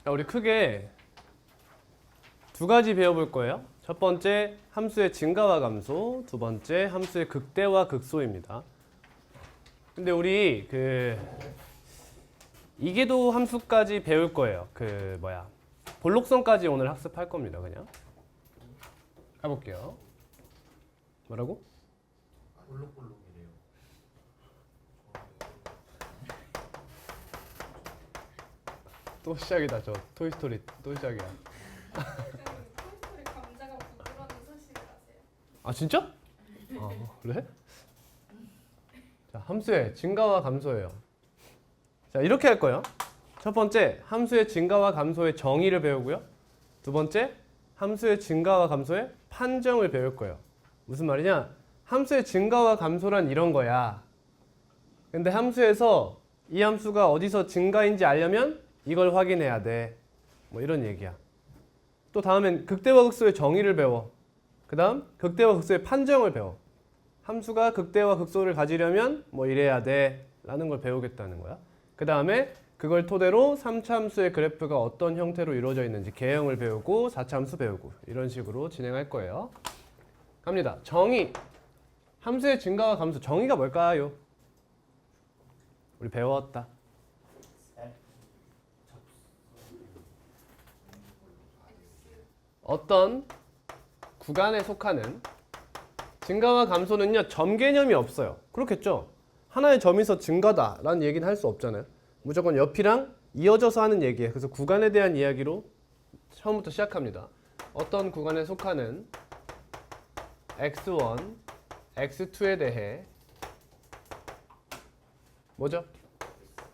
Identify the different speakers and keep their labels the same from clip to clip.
Speaker 1: 자, 우리 크게 두 가지 배워볼 거예요. 첫 번째 함수의 증가와 감소, 두 번째 함수의 극대와 극소입니다. 근데 우리 이계도 함수까지 배울 거예요. 볼록성까지 오늘 학습할 겁니다. 그냥 해볼게요. 뭐라고?
Speaker 2: 볼록볼록이래요.
Speaker 1: 또 시작이다. 저 토이스토리 또 시작이야.
Speaker 3: 토이스토리 감자가 부끄러운 소식을 아세요?
Speaker 1: 아 진짜? 그래? 자, 함수의 증가와 감소예요. 자, 이렇게 할 거예요. 첫 번째, 함수의 증가와 감소의 정의를 배우고요. 두 번째, 함수의 증가와 감소의 판정을 배울 거예요. 무슨 말이냐? 함수의 증가와 감소란 이런 거야. 근데 함수에서 이 함수가 어디서 증가인지 알려면 이걸 확인해야 돼. 뭐 이런 얘기야. 또 다음엔 극대와 극소의 정의를 배워. 그 다음 극대와 극소의 판정을 배워. 함수가 극대와 극소를 가지려면 뭐 이래야 돼 라는 걸 배우겠다는 거야. 그 다음에 그걸 토대로 3차 함수의 그래프가 어떤 형태로 이루어져 있는지 개형을 배우고 4차 함수 배우고 이런 식으로 진행할 거예요. 갑니다. 정의. 함수의 증가와 감소. 정의가 뭘까요? 우리 배웠다. 어떤 구간에 속하는 증가와 감소는요, 점 개념이 없어요. 그렇겠죠? 하나의 점에서 증가다라는 얘기는 할 수 없잖아요. 무조건 옆이랑 이어져서 하는 얘기예요. 그래서 구간에 대한 이야기로 처음부터 시작합니다. 어떤 구간에 속하는 x1, x2에 대해 뭐죠?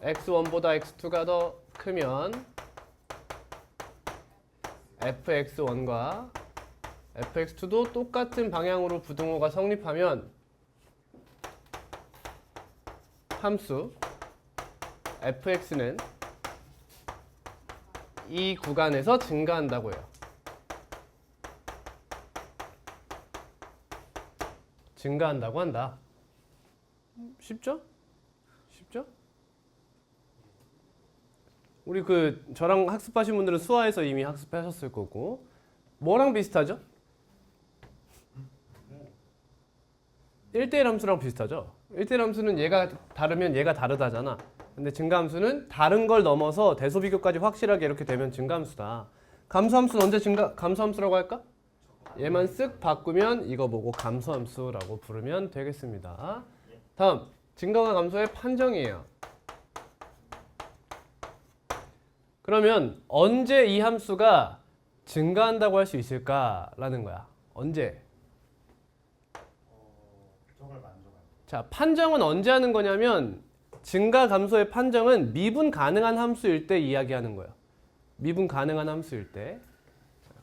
Speaker 1: x1보다 x2가 더 크면 fx1과 fx2도 똑같은 방향으로 부등호가 성립하면 함수 fx는 이 구간에서 증가한다고 해요. 증가한다고 한다. 쉽죠? 쉽죠? 우리 저랑 학습하신 분들은 수화에서 이미 학습하셨을 거고 뭐랑 비슷하죠? 1대1 함수랑 비슷하죠? 1대1 함수는 얘가 다르면 얘가 다르다잖아. 근데 증가함수는 다른 걸 넘어서 대소비교까지 확실하게 이렇게 되면 증가함수다. 감소함수는 언제 감소함수라고 할까? 얘만 쓱 바꾸면 이거 보고 감소함수라고 부르면 되겠습니다. 다음, 증가와 감소의 판정이에요. 그러면 언제 이 함수가 증가한다고 할 수 있을까라는 거야. 언제?
Speaker 2: 저걸 만족할
Speaker 1: 자, 판정은 언제 하는 거냐면 증가 감소의 판정은 미분 가능한 함수일 때 이야기하는 거예요. 미분 가능한 함수일 때.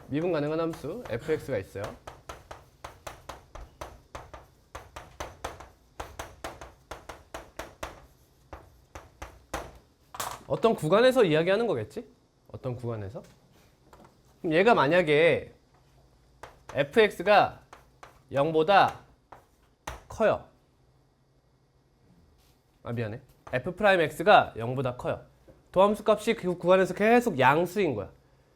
Speaker 1: 미분 가능한 함수 fx가 있어요. 어떤 구간에서 이야기하는 거겠지? 어떤 구간에서? 그럼 얘가 만약에 fx가 0보다 커요. 아 미안해. f'x가 0보다 커요. 도함수 값이 그 구간에서 계속 양수인 거야.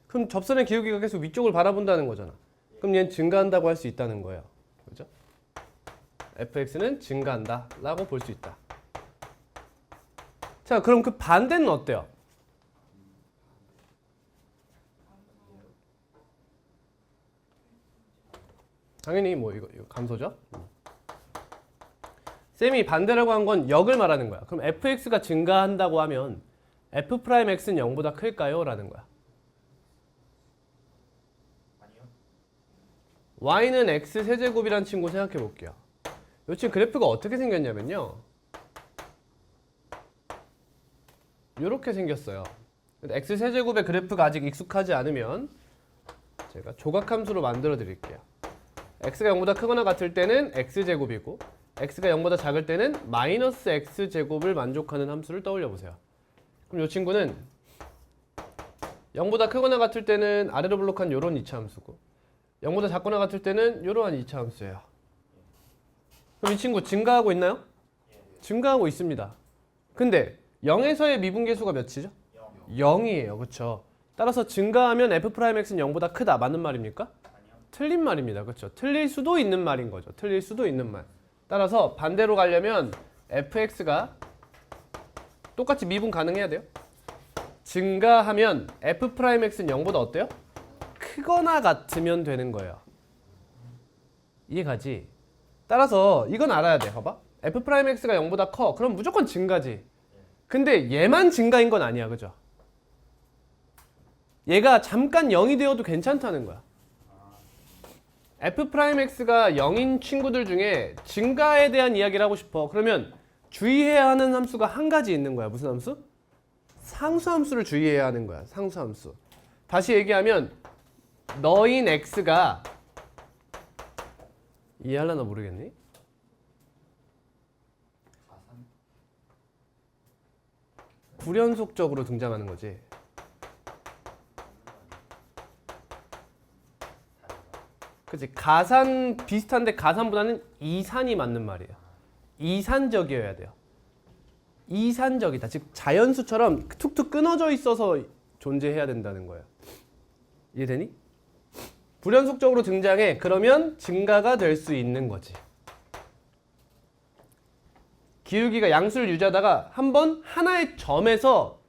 Speaker 1: 그럼 접선의 기울기가 계속 위쪽을 바라본다는 거잖아. 그럼 얘는 증가한다고 할 수 있다는 거예요. 그죠? fx는 증가한다 라고 볼 수 있다. 자, 그럼 그 반대는 어때요? 당연히 뭐 이거 감소죠? 쌤이 반대라고 한 건 역을 말하는 거야. 그럼 fx가 증가한다고 하면 f'x는 0보다 클까요? 라는 거야.
Speaker 2: 아니요.
Speaker 1: y는 x 세제곱이라는 친구 생각해 볼게요. 이 친구 그래프가 어떻게 생겼냐면요. 이렇게 생겼어요. x 세제곱의 그래프가 아직 익숙하지 않으면 제가 조각함수로 만들어 드릴게요. x가 0보다 크거나 같을 때는 x제곱이고 x가 0보다 작을 때는 마이너스 x제곱을 만족하는 함수를 떠올려 보세요. 그럼 이 친구는 0보다 크거나 같을 때는 아래로 블록한 이런 2차 함수고 0보다 작거나 같을 때는 이러한 2차 함수예요. 그럼 이 친구 증가하고 있나요? 증가하고 있습니다. 근데 0에서의 미분계수가 몇이죠? 0이에요. 그렇죠? 따라서 증가하면 f'x는 0보다 크다. 맞는 말입니까?
Speaker 2: 아니요.
Speaker 1: 틀린 말입니다. 그렇죠? 틀릴 수도 있는 말인 거죠. 틀릴 수도 있는 말. 따라서 반대로 가려면 fx가 똑같이 미분 가능해야 돼요. 증가하면 f'x는 0보다 어때요? 크거나 같으면 되는 거예요. 이해가지? 따라서 이건 알아야 돼. 봐봐. f'x가 0보다 커. 그럼 무조건 증가지. 근데 얘만 증가인 건 아니야. 그죠? 얘가 잠깐 0이 되어도 괜찮다는 거야. f'x가 0인 친구들 중에 증가에 대한 이야기를 하고 싶어. 그러면 주의해야 하는 함수가 한 가지 있는 거야. 무슨 함수? 상수함수를 주의해야 하는 거야. 상수함수. 다시 얘기하면 너인 x가 이해하려나 모르겠니?
Speaker 2: 가산.
Speaker 1: 불연속적으로 등장하는 거지. 그치? 가산 비슷한데 가산보다는 이산이 맞는 말이에요. 이산적이어야 돼요. 이산적이다. 즉 자연수처럼 툭툭 끊어져 있어서 존재해야 된다는 거예요. 이해되니? 불연속적으로 등장해. 그러면 증가가 될 수 있는 거지. 기울기가 양수를 유지하다가 한번 하나의 점에서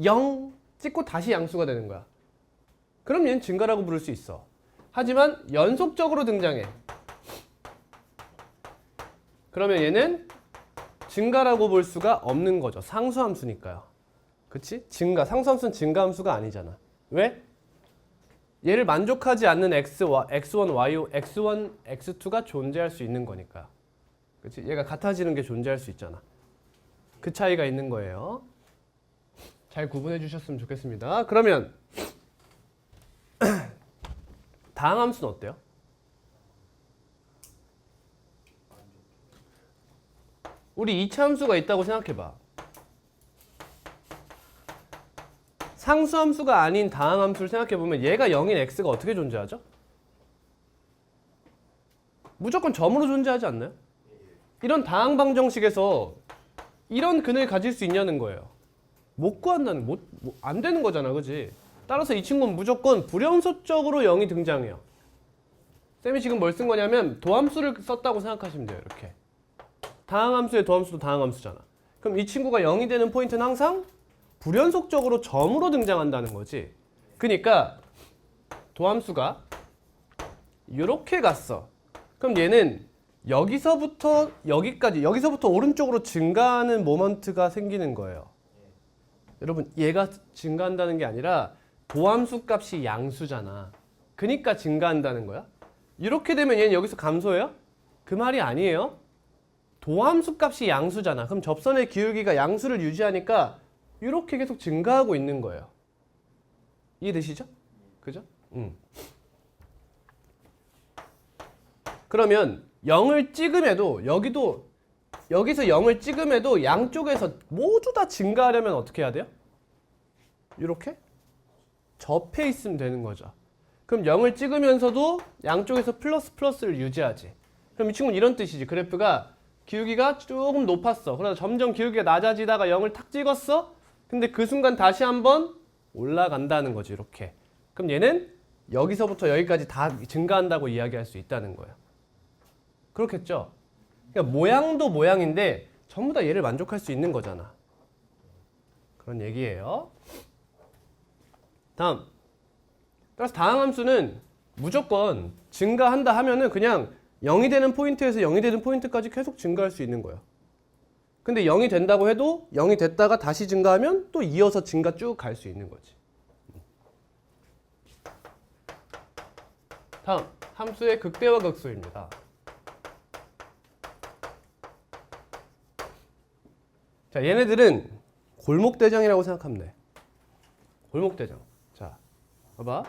Speaker 1: 0 찍고 다시 양수가 되는 거야. 그럼 얘는 증가라고 부를 수 있어. 하지만 연속적으로 등장해. 그러면 얘는 증가라고 볼 수가 없는 거죠. 상수함수니까요. 그치? 증가. 상수함수는 증가함수가 아니잖아. 왜? 얘를 만족하지 않는 x1, x1, x2가 존재할 수 있는 거니까. 그치? 얘가 같아지는 게 존재할 수 있잖아. 그 차이가 있는 거예요. 잘 구분해 주셨으면 좋겠습니다. 그러면 다항함수는 어때요? 우리 2차 함수가 있다고 생각해봐. 상수함수가 아닌 다항함수를 생각해보면 얘가 0인 x가 어떻게 존재하죠? 무조건 점으로 존재하지 않나요? 이런 다항방정식에서 이런 근을 가질 수 있냐는 거예요. 못 구한다는, 안 되는 거잖아. 그지? 따라서 이 친구는 무조건 불연속적으로 0이 등장해요. 쌤이 지금 뭘 쓴 거냐면 도함수를 썼다고 생각하시면 돼요. 이렇게. 다항함수의 도함수도 다항함수잖아. 그럼 이 친구가 0이 되는 포인트는 항상 불연속적으로 점으로 등장한다는 거지. 그러니까 도함수가 이렇게 갔어. 그럼 얘는 여기서부터 여기까지, 여기서부터 오른쪽으로 증가하는 모먼트가 생기는 거예요. 여러분, 얘가 증가한다는 게 아니라 도함수 값이 양수잖아. 그러니까 증가한다는 거야. 이렇게 되면 얘는 여기서 감소해요? 그 말이 아니에요. 도함수 값이 양수잖아. 그럼 접선의 기울기가 양수를 유지하니까 이렇게 계속 증가하고 있는 거예요. 이해되시죠? 그죠? 그러면 0을 찍음에도 여기서 0을 찍음에도 양쪽에서 모두 다 증가하려면 어떻게 해야 돼요? 이렇게 접해 있으면 되는 거죠. 그럼 0을 찍으면서도 양쪽에서 플러스를 유지하지. 그럼 이 친구는 이런 뜻이지. 그래프가 기울기가 조금 높았어. 그러다 점점 기울기가 낮아지다가 0을 탁 찍었어. 근데 그 순간 다시 한번 올라간다는 거지. 이렇게. 그럼 얘는 여기서부터 여기까지 다 증가한다고 이야기할 수 있다는 거예요. 그렇겠죠? 그러니까 모양도 모양인데 전부 다 얘를 만족할 수 있는 거잖아. 그런 얘기예요. 다음. 따라서 다항함수는 무조건 증가한다 하면은 그냥 0이 되는 포인트에서 0이 되는 포인트까지 계속 증가할 수 있는 거예요. 근데 0이 된다고 해도 0이 됐다가 다시 증가하면 또 이어서 증가 쭉 갈 수 있는 거지. 다음. 함수의 극대화 극소입니다. 자, 얘네들은 골목대장이라고 생각하면 돼. 골목대장. 자, 봐봐.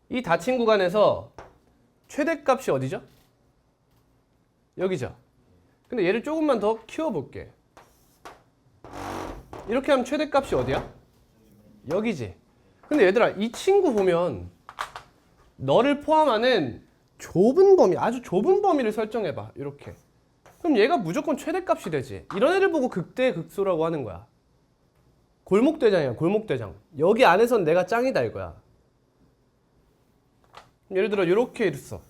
Speaker 1: 이 닫힌 구간에서 최대값이 어디죠? 여기죠. 근데 얘를 조금만 더 키워볼게. 이렇게 하면 최대값이 어디야? 여기지. 근데 얘들아, 이 친구 보면 너를 포함하는 좁은 범위, 아주 좁은 범위를 설정해봐. 이렇게. 그럼 얘가 무조건 최대값이 되지. 이런 애를 보고 극대 극소라고 하는 거야. 골목대장이야. 골목대장. 여기 안에선 내가 짱이다 이거야. 예를 들어 이렇게 있어.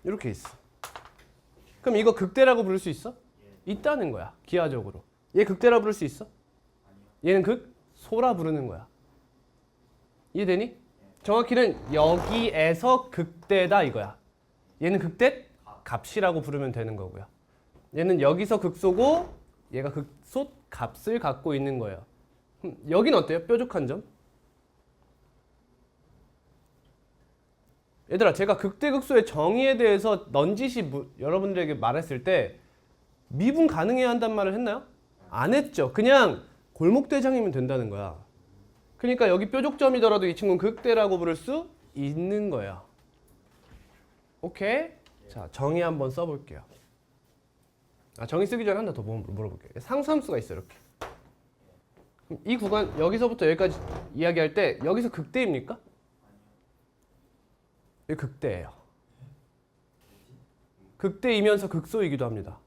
Speaker 1: 이렇게 있어. 그럼 이거 극대라고 부를 수 있어? 있다는 거야. 기하적으로. 얘 극대라 부를 수 있어? 얘는 극소라 부르는 거야. 이해되니? 정확히는 여기에서 극대다 이거야. 얘는 극대 값이라고 부르면 되는 거고요. 얘는 여기서 극소고 얘가 극소 값을 갖고 있는 거예요. 여긴 어때요? 뾰족한 점? 얘들아, 제가 극대극소의 정의에 대해서 넌지시 여러분들에게 말했을 때 미분 가능해야 한단 말을 했나요? 안 했죠. 그냥 골목대장이면 된다는 거야. 그러니까 여기 뾰족점이더라도 이 친구는 극대라고 부를 수 있는 거예요. 오케이? 자, 정의 한번 써볼게요. 정의 쓰기 전에 하나 더 물어볼게요. 상수함수가 있어요. 이렇게. 그럼 이 구간 여기서부터 여기까지 이야기할 때 여기서 극대입니까? 이게 극대예요. 극대이면서 극소이기도 합니다.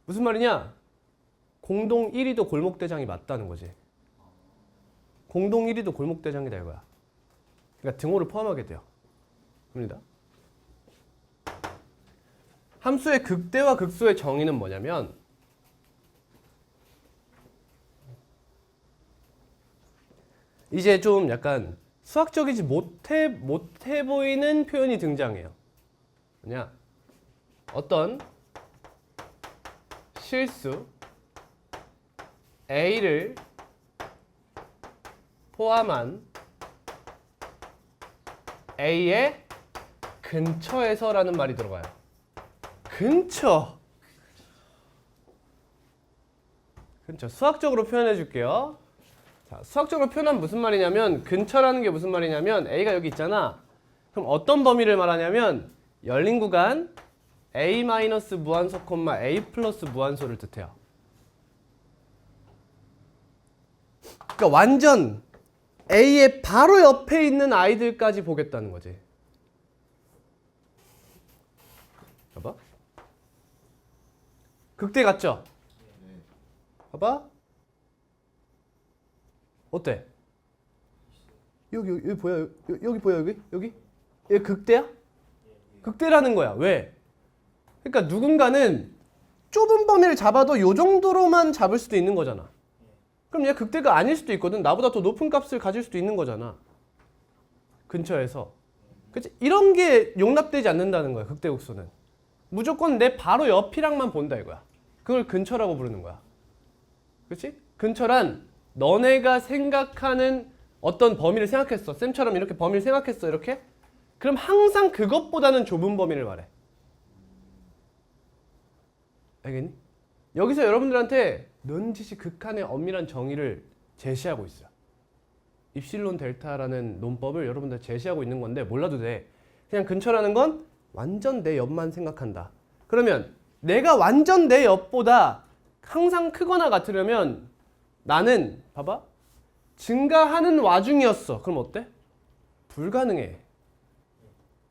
Speaker 1: 무슨 말이냐? 공동 1위도 골목대장이 맞다는 거지. 공동 1위도 골목대장이다 이거야. 그러니까 등호를 포함하게 돼요. 입니다. 함수의 극대와 극소의 정의는 뭐냐면 이제 좀 약간 수학적이지 못해 보이는 표현이 등장해요. 뭐냐? 어떤 실수 A를 포함한 A의 근처에서라는 말이 들어가요. 근처. 수학적으로 표현해 줄게요. 자, 수학적으로 표현하면 무슨 말이냐면 근처라는 게 무슨 말이냐면 A가 여기 있잖아. 그럼 어떤 범위를 말하냐면 열린 구간 A- 무한소, A 플러스 무한소를 뜻해요. 그러니까 완전 A의 바로 옆에 있는 아이들까지 보겠다는 거지. 봐봐. 극대 같죠? 봐봐. 어때? 여기 보여? 여기 보여? 여기? 얘 극대야? 극대라는 거야. 왜? 그러니까 누군가는 좁은 범위를 잡아도 요 정도로만 잡을 수도 있는 거잖아. 그럼 얘 극대가 아닐 수도 있거든. 나보다 더 높은 값을 가질 수도 있는 거잖아. 근처에서. 그치? 이런 게 용납되지 않는다는 거야. 극대극소는. 무조건 내 바로 옆이랑만 본다 이거야. 그걸 근처라고 부르는 거야. 그렇지? 근처란 너네가 생각하는 어떤 범위를 생각했어. 쌤처럼 이렇게 범위를 생각했어. 이렇게. 그럼 항상 그것보다는 좁은 범위를 말해. 알겠니? 여기서 여러분들한테 넌지시 극한의 엄밀한 정의를 제시하고 있어요. 입실론 델타라는 논법을 여러분들 제시하고 있는 건데 몰라도 돼. 그냥 근처라는 건 완전 내 옆만 생각한다. 그러면 내가 완전 내 옆보다 항상 크거나 같으려면 나는 봐봐. 증가하는 와중이었어. 그럼 어때? 불가능해.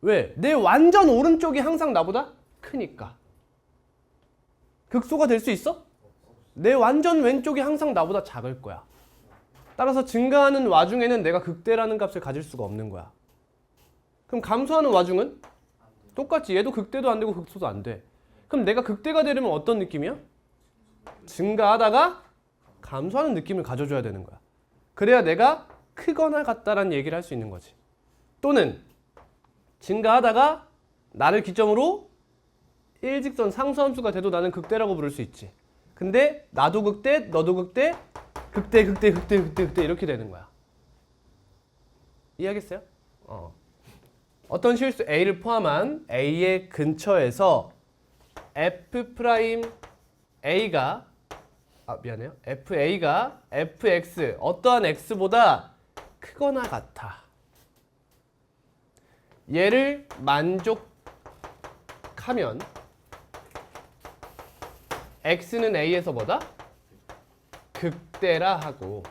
Speaker 1: 왜? 내 완전 오른쪽이 항상 나보다 크니까. 극소가 될 수 있어? 내 완전 왼쪽이 항상 나보다 작을 거야. 따라서 증가하는 와중에는 내가 극대라는 값을 가질 수가 없는 거야. 그럼 감소하는 와중은? 똑같지. 얘도 극대도 안 되고 극소도 안 돼. 그럼 내가 극대가 되려면 어떤 느낌이야? 증가하다가 감소하는 느낌을 가져줘야 되는 거야. 그래야 내가 크거나 같다라는 얘기를 할 수 있는 거지. 또는 증가하다가 나를 기점으로 일직선 상수함수가 돼도 나는 극대라고 부를 수 있지. 근데 나도 극대, 너도 극대, 극대 이렇게 되는 거야. 이해하겠어요? 어떤 실수 A를 포함한 A의 근처에서 FA가 FA가 FX 어떠한 X보다 크거나 같아. 얘를 만족하면 X는 A에서 뭐다? 극대라 하고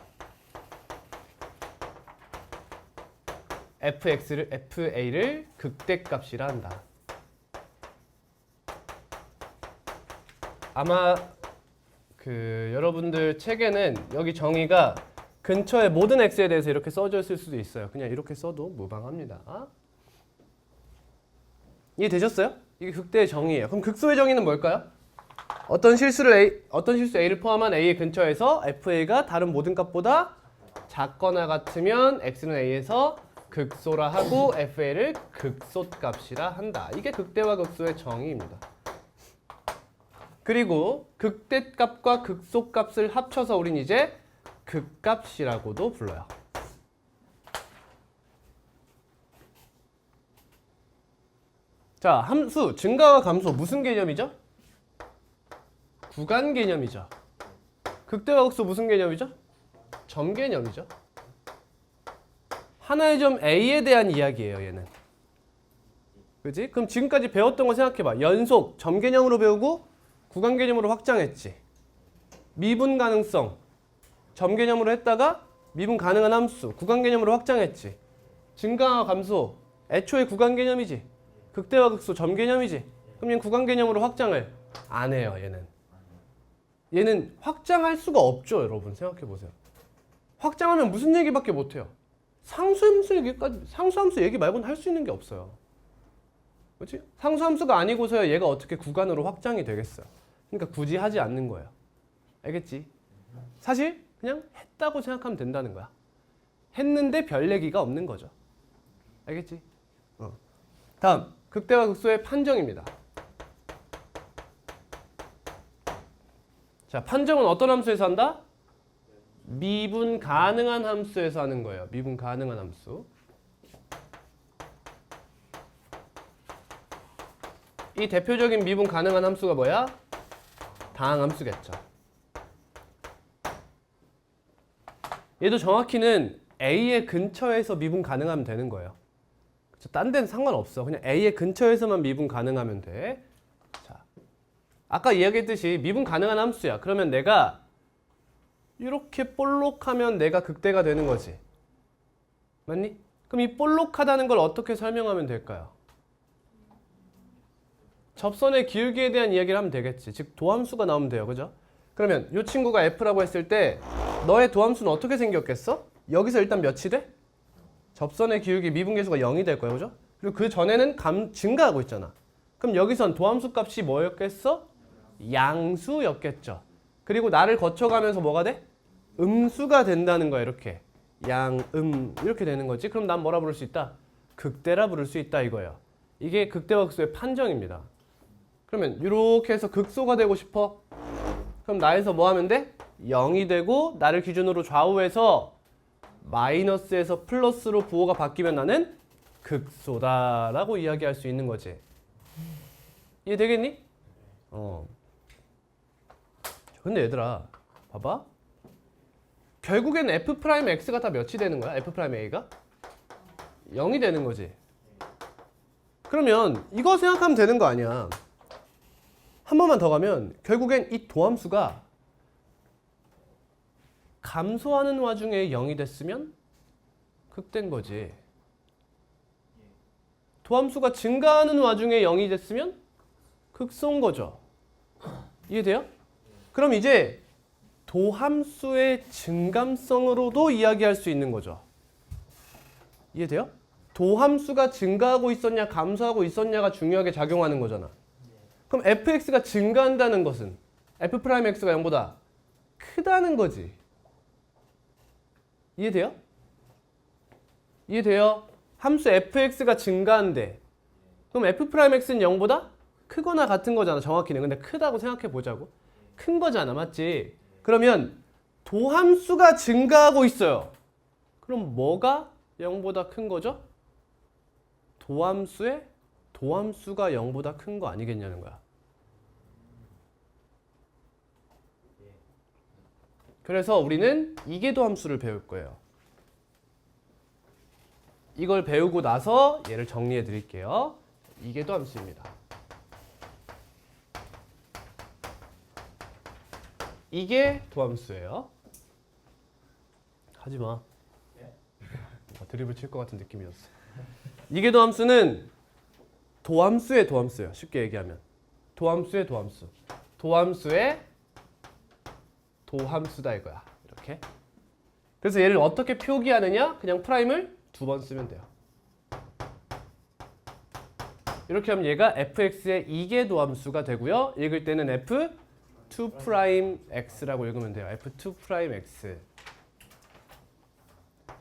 Speaker 1: FA를 극대값이라 한다. 아마 그 여러분들 책에는 여기 정의가 근처의 모든 x에 대해서 이렇게 써져 있을 수도 있어요. 그냥 이렇게 써도 무방합니다. 이해되셨어요? 이게 극대의 정의예요. 그럼 극소의 정의는 뭘까요? 어떤 실수 a를 포함한 a의 근처에서 fa가 다른 모든 값보다 작거나 같으면 x는 a에서 극소라 하고 fa를 극소값이라 한다. 이게 극대와 극소의 정의입니다. 그리고 극대값과 극소값을 합쳐서 우린 이제 극값이라고도 불러요. 자, 함수 증가와 감소 무슨 개념이죠? 구간 개념이죠. 극대와 극소 무슨 개념이죠? 점 개념이죠. 하나의 점 A에 대한 이야기예요, 얘는. 그지? 그럼 지금까지 배웠던 거 생각해봐. 연속 점 개념으로 배우고 구간 개념으로 확장했지. 미분 가능성 점 개념으로 했다가 미분 가능한 함수 구간 개념으로 확장했지. 증가와 감소 애초에 구간 개념이지. 극대와 극소 점 개념이지. 그럼 얘는 구간 개념으로 확장을 안 해요, 얘는 확장할 수가 없죠, 여러분. 생각해 보세요. 확장하면 무슨 얘기밖에 못 해요. 상수함수 얘기 말고는 할 수 있는 게 없어요. 그렇지? 상수함수가 아니고서야 얘가 어떻게 구간으로 확장이 되겠어요. 그러니까 굳이 하지 않는 거예요. 알겠지? 사실 그냥 했다고 생각하면 된다는 거야. 했는데 별 얘기가 없는 거죠. 알겠지? 다음 극대와 극소의 판정입니다. 자, 판정은 어떤 함수에서 한다? 미분 가능한 함수에서 하는 거예요. 미분 가능한 함수. 이 대표적인 미분 가능한 함수가 뭐야? 다항함수겠죠. 얘도 정확히는 A의 근처에서 미분 가능하면 되는 거예요. 딴 데는 상관없어. 그냥 A의 근처에서만 미분 가능하면 돼. 자, 아까 이야기했듯이 미분 가능한 함수야. 그러면 내가 이렇게 볼록하면 내가 극대가 되는 거지. 맞니? 그럼 이 볼록하다는 걸 어떻게 설명하면 될까요? 접선의 기울기에 대한 이야기를 하면 되겠지. 즉 도함수가 나오면 돼요. 그죠? 그러면 이 친구가 F라고 했을 때 너의 도함수는 어떻게 생겼겠어? 여기서 일단 몇이 돼? 접선의 기울기 미분계수가 0이 될 거예요. 그죠? 그리고 그 전에는 증가하고 있잖아. 그럼 여기선 도함수 값이 뭐였겠어? 양수였겠죠. 그리고 나를 거쳐가면서 뭐가 돼? 음수가 된다는 거야. 이렇게 이렇게 되는 거지. 그럼 난 뭐라 부를 수 있다? 극대라 부를 수 있다 이거예요. 이게 극대와 극소의 판정입니다. 그러면 이렇게 해서 극소가 되고 싶어? 그럼 나에서 뭐 하면 돼? 0이 되고 나를 기준으로 좌우에서 마이너스에서 플러스로 부호가 바뀌면 나는 극소다라고 이야기할 수 있는 거지. 이해되겠니? 근데 얘들아 봐봐. 결국엔 F'X가 다 몇이 되는 거야? F'A가? 0이 되는 거지. 그러면 이거 생각하면 되는 거 아니야. 한 번만 더 가면 결국엔 이 도함수가 감소하는 와중에 0이 됐으면 극대인 거지. 도함수가 증가하는 와중에 0이 됐으면 극소인 거죠. 이해돼요? 그럼 이제 도함수의 증감성으로도 이야기할 수 있는 거죠. 이해돼요? 도함수가 증가하고 있었냐 감소하고 있었냐가 중요하게 작용하는 거잖아. 그럼 fx가 증가한다는 것은 f'x가 0보다 크다는 거지. 이해돼요? 이해돼요? 함수 fx가 증가한대. 그럼 f'x는 0보다 크거나 같은 거잖아. 정확히는. 근데 크다고 생각해 보자고. 큰 거잖아. 맞지? 그러면 도함수가 증가하고 있어요. 그럼 뭐가 0보다 큰 거죠? 도함수가 0보다 큰 거 아니겠냐는 거야. 그래서 우리는 이계도함수를 배울 거예요. 이걸 배우고 나서 얘를 정리해 드릴게요. 이계도함수입니다. 이게 도함수예요. 하지마. 드립을 칠 것 같은 느낌이었어. 이게 도함수는 도함수의 도함수예요. 쉽게 얘기하면. 도함수의 도함수. 도함수의 도함수다 이거야. 이렇게. 그래서 얘를 어떻게 표기하느냐? 그냥 프라임을 2번 쓰면 돼요. 이렇게 하면 얘가 fx의 2개 도함수가 되고요. 읽을 때는 f2'x라고 읽으면 돼요. f2'x.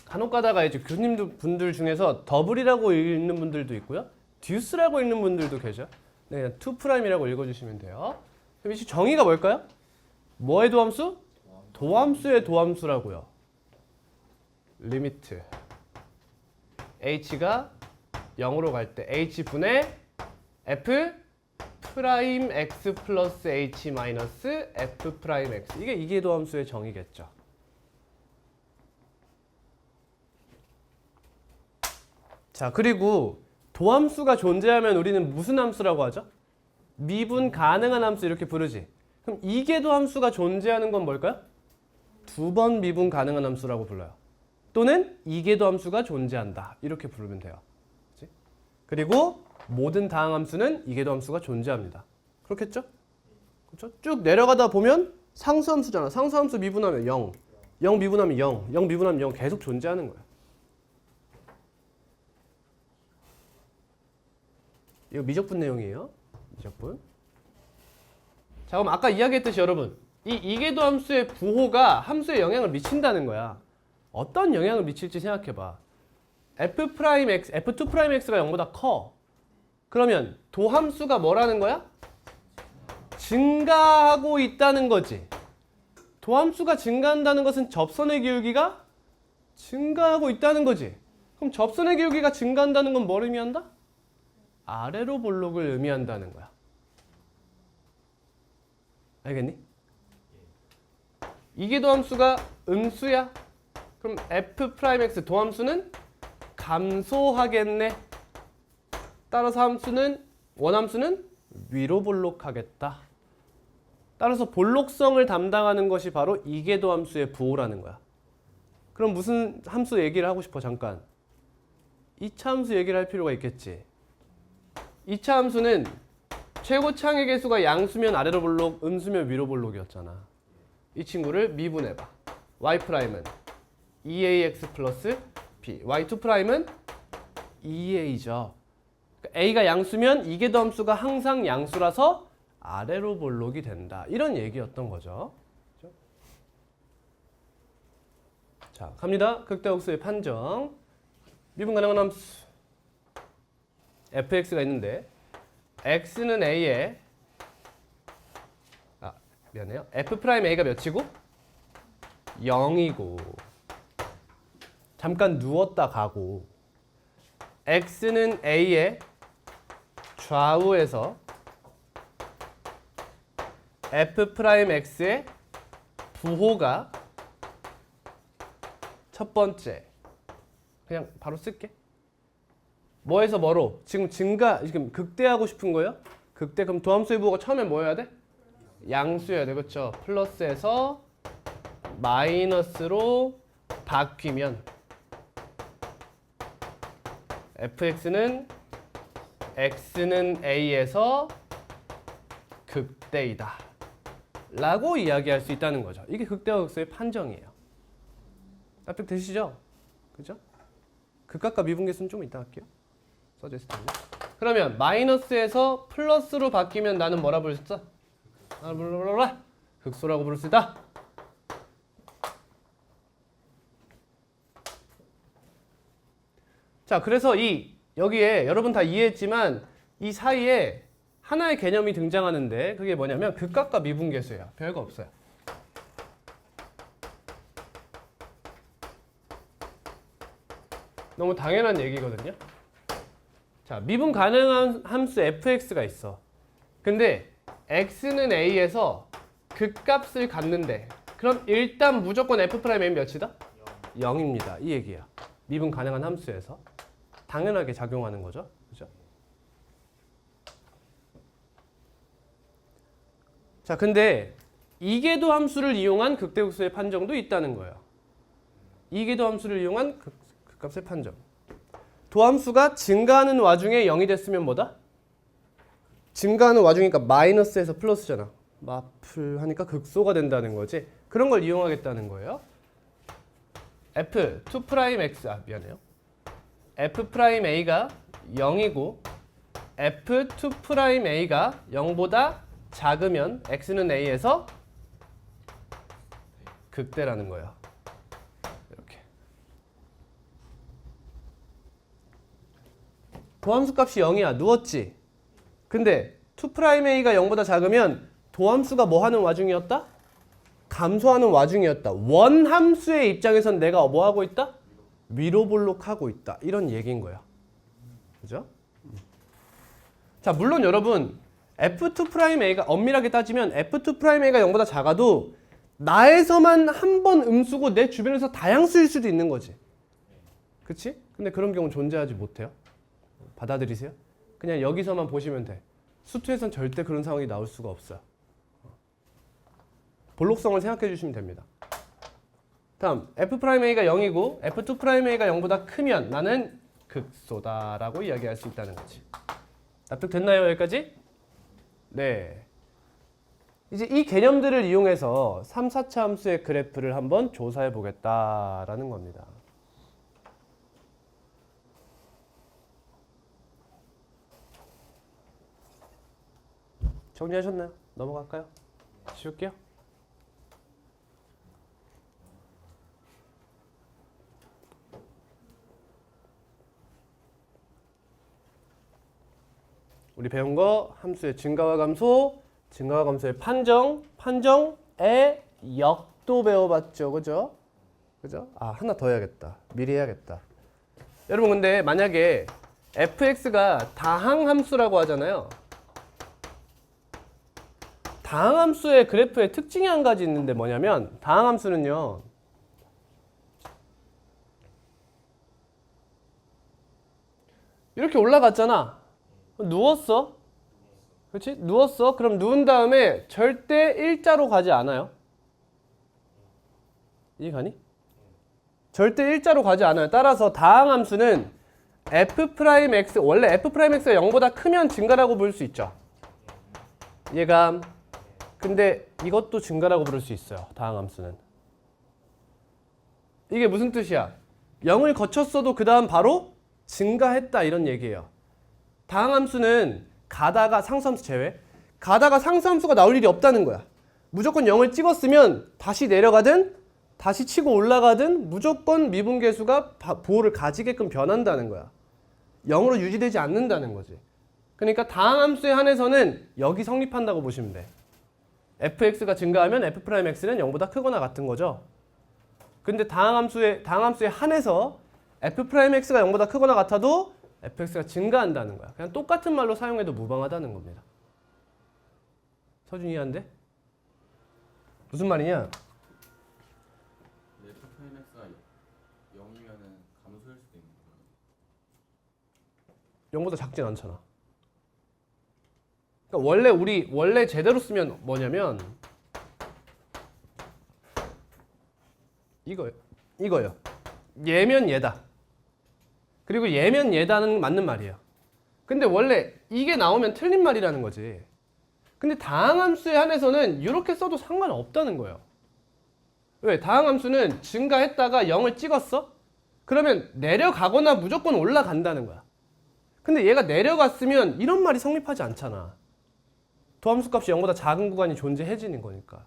Speaker 1: 간혹 가다가 이제 교수님 분들 중에서 더블이라고 읽는 분들도 있고요. 듀스라고 읽는 분들도 계셔. 네, 2'이라고 읽어주시면 돼요. 그럼 이 정의가 뭘까요? 뭐의 도함수? 도함수의 도함수라고요. 리미트 h가 0으로 갈 때 h분의 f 프라임 x 플러스 h 마이너스 f 프라임 x. 이게 이계 도함수의 정의겠죠. 자, 그리고 도함수가 존재하면 우리는 무슨 함수라고 하죠? 미분 가능한 함수 이렇게 부르지. 그럼 이계 도함수가 존재하는 건 뭘까요? 2번 미분 가능한 함수라고 불러요. 또는 이계 도함수가 존재한다. 이렇게 부르면 돼요. 그치? 그리고 모든 다항함수는 이계 도함수가 존재합니다. 그렇겠죠? 그렇죠? 쭉 내려가다 보면 상수함수잖아. 상수함수 미분하면 0, 0 미분하면 0, 0 미분하면 0 계속 존재하는 거야. 이거 미적분 내용이에요. 미적분. 자, 그럼 아까 이야기했듯이 여러분, 이 이계도 함수의 부호가 함수에 영향을 미친다는 거야. 어떤 영향을 미칠지 생각해봐. f'(x), f2'x가 0보다 커. 그러면 도함수가 뭐라는 거야? 증가하고 있다는 거지. 도함수가 증가한다는 것은 접선의 기울기가 증가하고 있다는 거지. 그럼 접선의 기울기가 증가한다는 건 뭘 의미한다? 아래로 볼록을 의미한다는 거야. 알겠니? 이게 도함수가 음수야. 그럼 f'(x) 도함수는 감소하겠네. 따라서 함수는 원함수는 위로 볼록하겠다. 따라서 볼록성을 담당하는 것이 바로 이계 도함수의 부호라는 거야. 그럼 무슨 함수 얘기를 하고 싶어? 잠깐. 2차 함수 얘기를 할 필요가 있겠지. 2차 함수는 최고창의 개수가 양수면 아래로 볼록, 음수면 위로 볼록이었잖아. 이 친구를 미분해봐. y''은 2ax 플러스 b, y2'은 2a죠. 그러니까 a가 양수면 이계 도함수가 항상 양수라서 아래로 볼록이 된다. 이런 얘기였던 거죠. 그렇죠? 자, 갑니다. 극대역수의 판정. 미분 가능한 함수 fx가 있는데 x는 a에 미안해요. f'a가 몇이고? 0이고 잠깐 누웠다 가고 x는 a의 좌우에서 f'x의 부호가 첫 번째 그냥 바로 쓸게. 뭐에서 뭐로? 지금 지금 극대하고 싶은 거예요? 극대 그럼 도함수의 부호가 처음에 뭐여야 돼? 양수여야 돼. 그렇죠? 플러스에서 마이너스로 바뀌면 fx는 x는 a에서 극대이다 라고 이야기할 수 있다는 거죠. 이게 극대와 극소의 판정이에요. 납득되시죠? 그죠? 극각과 미분계수는 좀 이따 할게요. 써져 있을 텐데. 그러면 마이너스에서 플러스로 바뀌면 나는 뭐라 부를 수 있어? 극소라고 부를 수 있다. 자, 그래서 여기에 여러분 다 이해했지만 이 사이에 하나의 개념이 등장하는데 그게 뭐냐면 극각과 미분계수예요. 별거 없어요. 너무 당연한 얘기거든요. 자, 미분 가능한 함수 fx가 있어. 근데 x는 a에서 극값을 갖는데 그럼 일단 무조건 f'A는 몇이다? 0입니다. 이 얘기야. 미분 가능한 함수에서 당연하게 작용하는 거죠. 그죠? 자, 근데 이계도 함수를 이용한 극대극소의 판정도 있다는 거예요. 이계도 함수를 이용한 극값의 판정. 도함수가 증가하는 와중에 0이 됐으면 뭐다? 증가하는 와중이니까 마이너스에서 플러스잖아. 마플 하니까 극소가 된다는 거지. 그런 걸 이용하겠다는 거예요. f2'x 미안해요. f'a가 0이고 f2'a가 0보다 작으면 x는 a에서 극대라는 거예요. 이렇게. 도함수 값이 0이야. 누웠지? 근데 2'a가 0보다 작으면 도함수가 뭐 하는 와중이었다? 감소하는 와중이었다. 원함수의 입장에선 내가 뭐 하고 있다? 위로 볼록하고 있다. 이런 얘기인 거예요. 그죠? 자, 물론 여러분 f2'a가 엄밀하게 따지면 f2'a가 0보다 작아도 나에서만 한 번 음수고 내 주변에서 다양수일 수도 있는 거지. 그치? 근데 그런 경우는 존재하지 못해요. 받아들이세요? 그냥 여기서만 보시면 돼. 수투에선 절대 그런 상황이 나올 수가 없어요. 볼록성을 생각해 주시면 됩니다. 다음 f'a가 0이고 f2'a가 0보다 크면 나는 극소다라고 이야기할 수 있다는 거지. 납득됐나요? 여기까지? 네. 이제 이 개념들을 이용해서 3, 4차 함수의 그래프를 한번 조사해 보겠다라는 겁니다. 정리하셨나요? 넘어갈까요? 지울게요. 우리 배운 거 함수의 증가와 감소, 증가와 감소의 판정, 판정의 역도 배워봤죠. 그죠? 그죠? 아, 하나 더 해야겠다. 미리 해야겠다. 여러분 근데 만약에 fx가 다항함수라고 하잖아요. 다항함수의 그래프의 특징이 한 가지 있는데 뭐냐면 다항함수는요. 이렇게 올라갔잖아. 누웠어. 그렇지? 누웠어. 그럼 누운 다음에 절대 일자로 가지 않아요. 이해가니? 절대 일자로 가지 않아요. 따라서 다항함수는 f'x 원래 f'x가 0보다 크면 증가라고 부를 수 있죠. 이해감? 근데 이것도 증가라고 부를 수 있어요. 다항함수는. 이게 무슨 뜻이야? 0을 거쳤어도 그 다음 바로 증가했다 이런 얘기예요. 다항함수는 가다가 상수함수 제외. 가다가 상수함수가 나올 일이 없다는 거야. 무조건 0을 찍었으면 다시 내려가든 다시 치고 올라가든 무조건 미분계수가 부호를 가지게끔 변한다는 거야. 0으로 유지되지 않는다는 거지. 그러니까 다항함수에 한해서는 여기 성립한다고 보시면 돼. fx가 증가하면 f'x는 0보다 크거나 같은 거죠. 근데 다항함수에 한해서 f'x가 0보다 크거나 같아도 fx가 증가한다는 거야. 그냥 똑같은 말로 사용해도 무방하다는 겁니다. 서준이 이해한대? 무슨 말이냐?
Speaker 4: f'x가 0이면은 감소일 수도 있는 거예요.
Speaker 1: 0보다 작진 않잖아. 그러니까 원래 제대로 쓰면 뭐냐면 이거예요. 얘면 얘다. 그리고 얘면 얘다는 맞는 말이에요. 근데 원래 이게 나오면 틀린 말이라는 거지. 근데 다항함수에 한해서는 이렇게 써도 상관없다는 거예요. 왜? 다항함수는 증가했다가 0을 찍었어? 그러면 내려가거나 무조건 올라간다는 거야. 근데 얘가 내려갔으면 이런 말이 성립하지 않잖아. 도함수 값이 0보다 작은 구간이 존재해지는 거니까.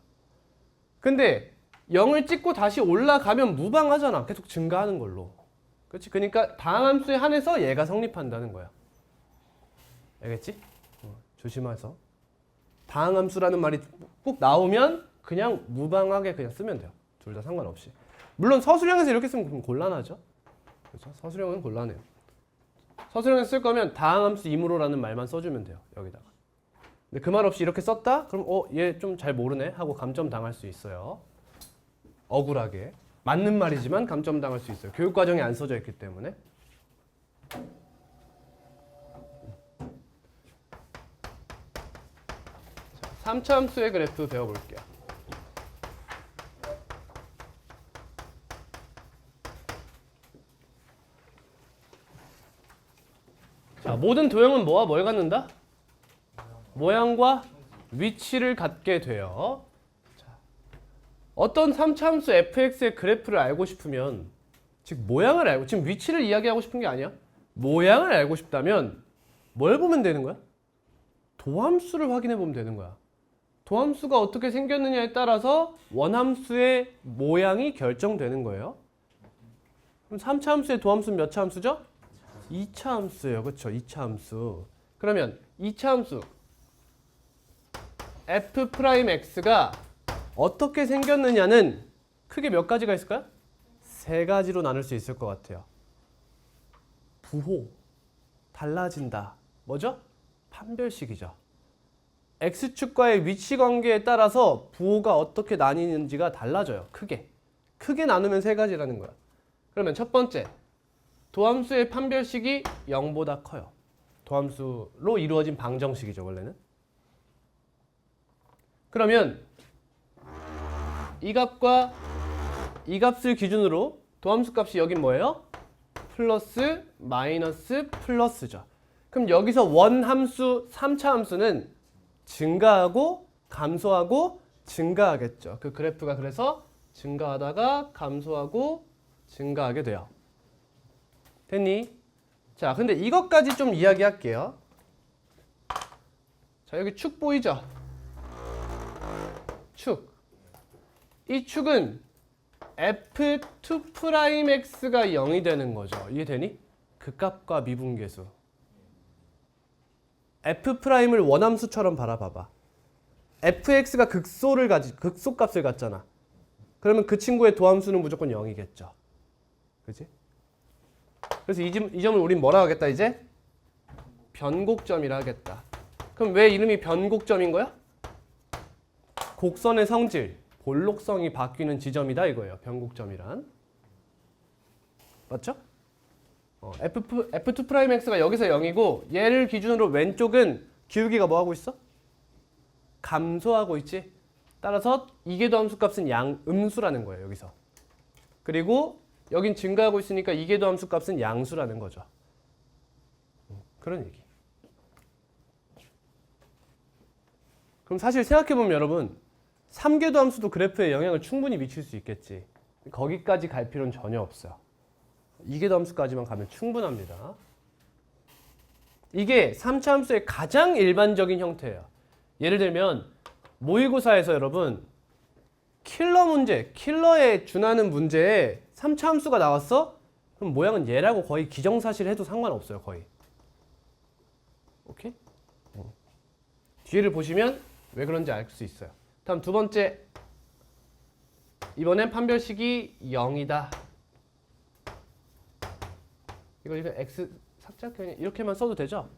Speaker 1: 근데 0을 찍고 다시 올라가면 무방하잖아. 계속 증가하는 걸로. 그렇지? 그러니까 다항함수에 한해서 얘가 성립한다는 거야. 알겠지? 조심해서. 다항함수라는 말이 꼭 나오면 그냥 무방하게 그냥 쓰면 돼요. 둘 다 상관없이. 물론 서술형에서 이렇게 쓰면 곤란하죠. 그렇죠? 서술형은 곤란해요. 서술형에서 쓸 거면 다항함수이므로라는 말만 써주면 돼요. 여기다가. 근데 그 말 없이 이렇게 썼다? 그럼 얘 좀 잘 모르네 하고 감점 당할 수 있어요. 억울하게. 맞는 말이지만 감점 당할 수 있어요. 교육과정에 안 써져 있기 때문에. 3차 함수의 그래프 배워볼게요. 자, 모든 도형은 뭐와 뭘 갖는다? 모양과 위치를 갖게 돼요. 자, 어떤 3차 함수 fx의 그래프를 알고 싶으면 즉 모양을 알고 지금 위치를 이야기하고 싶은 게 아니야. 모양을 알고 싶다면 뭘 보면 되는 거야? 도함수를 확인해 보면 되는 거야. 도함수가 어떻게 생겼느냐에 따라서 원함수의 모양이 결정되는 거예요. 그럼 3차 함수의 도함수는 몇 차 함수죠? 2차 함수예요. 그렇죠? 2차 함수. 그러면 2차 함수 f'x가 어떻게 생겼느냐는 크게 몇 가지가 있을까요? 세 가지로 나눌 수 있을 것 같아요. 부호, 달라진다. 뭐죠? 판별식이죠. x축과의 위치 관계에 따라서 부호가 어떻게 나뉘는지가 달라져요. 크게 나누면 세 가지라는 거야. 그러면 첫 번째, 도함수의 판별식이 0보다 커요. 도함수로 이루어진 방정식이죠, 원래는. 그러면 이 값과 이 값을 기준으로 도함수 값이 여긴 뭐예요? 플러스, 마이너스, 플러스죠. 그럼 여기서 원함수, 3차 함수는 증가하고 감소하고 증가하겠죠. 그 그래프가 그래서 증가하다가 감소하고 증가하게 돼요. 됐니? 자, 근데 이것까지 좀 이야기할게요. 자, 여기 축 보이죠? 축. 이 축은 f2'x가 0이 되는 거죠. 이해되니? 극값과 미분계수. f'을 원함수처럼 바라봐봐. fx가 극소값을 갖잖아. 그러면 그 친구의 도함수는 무조건 0이겠죠. 그치? 그래서 이 점을 우린 뭐라 하겠다 이제? 변곡점이라 하겠다. 그럼 왜 이름이 변곡점인 거야? 곡선의 성질, 볼록성이 바뀌는 지점이다 이거예요. 변곡점이란. 맞죠? f2'x가 여기서 0이고 얘를 기준으로 왼쪽은 기울기가 뭐 하고 있어? 감소하고 있지. 따라서 이계도함수 값은 음수라는 거예요. 여기서. 그리고 여긴 증가하고 있으니까 이계도함수 값은 양수라는 거죠. 그런 얘기. 그럼 사실 생각해보면 여러분 3계도 함수도 그래프에 영향을 충분히 미칠 수 있겠지. 거기까지 갈 필요는 전혀 없어요. 2계도 함수까지만 가면 충분합니다. 이게 3차 함수의 가장 일반적인 형태예요. 예를 들면 모의고사에서 여러분 킬러 문제, 킬러에 준하는 문제에 3차 함수가 나왔어? 그럼 모양은 얘라고 거의 기정사실 해도 상관없어요. 거의. 오케이? 뒤를 보시면 왜 그런지 알 수 있어요. 다음 두 번째, 이번엔 판별식이 0이다. 이거 x 살짝 그냥 이렇게만 써도 되죠?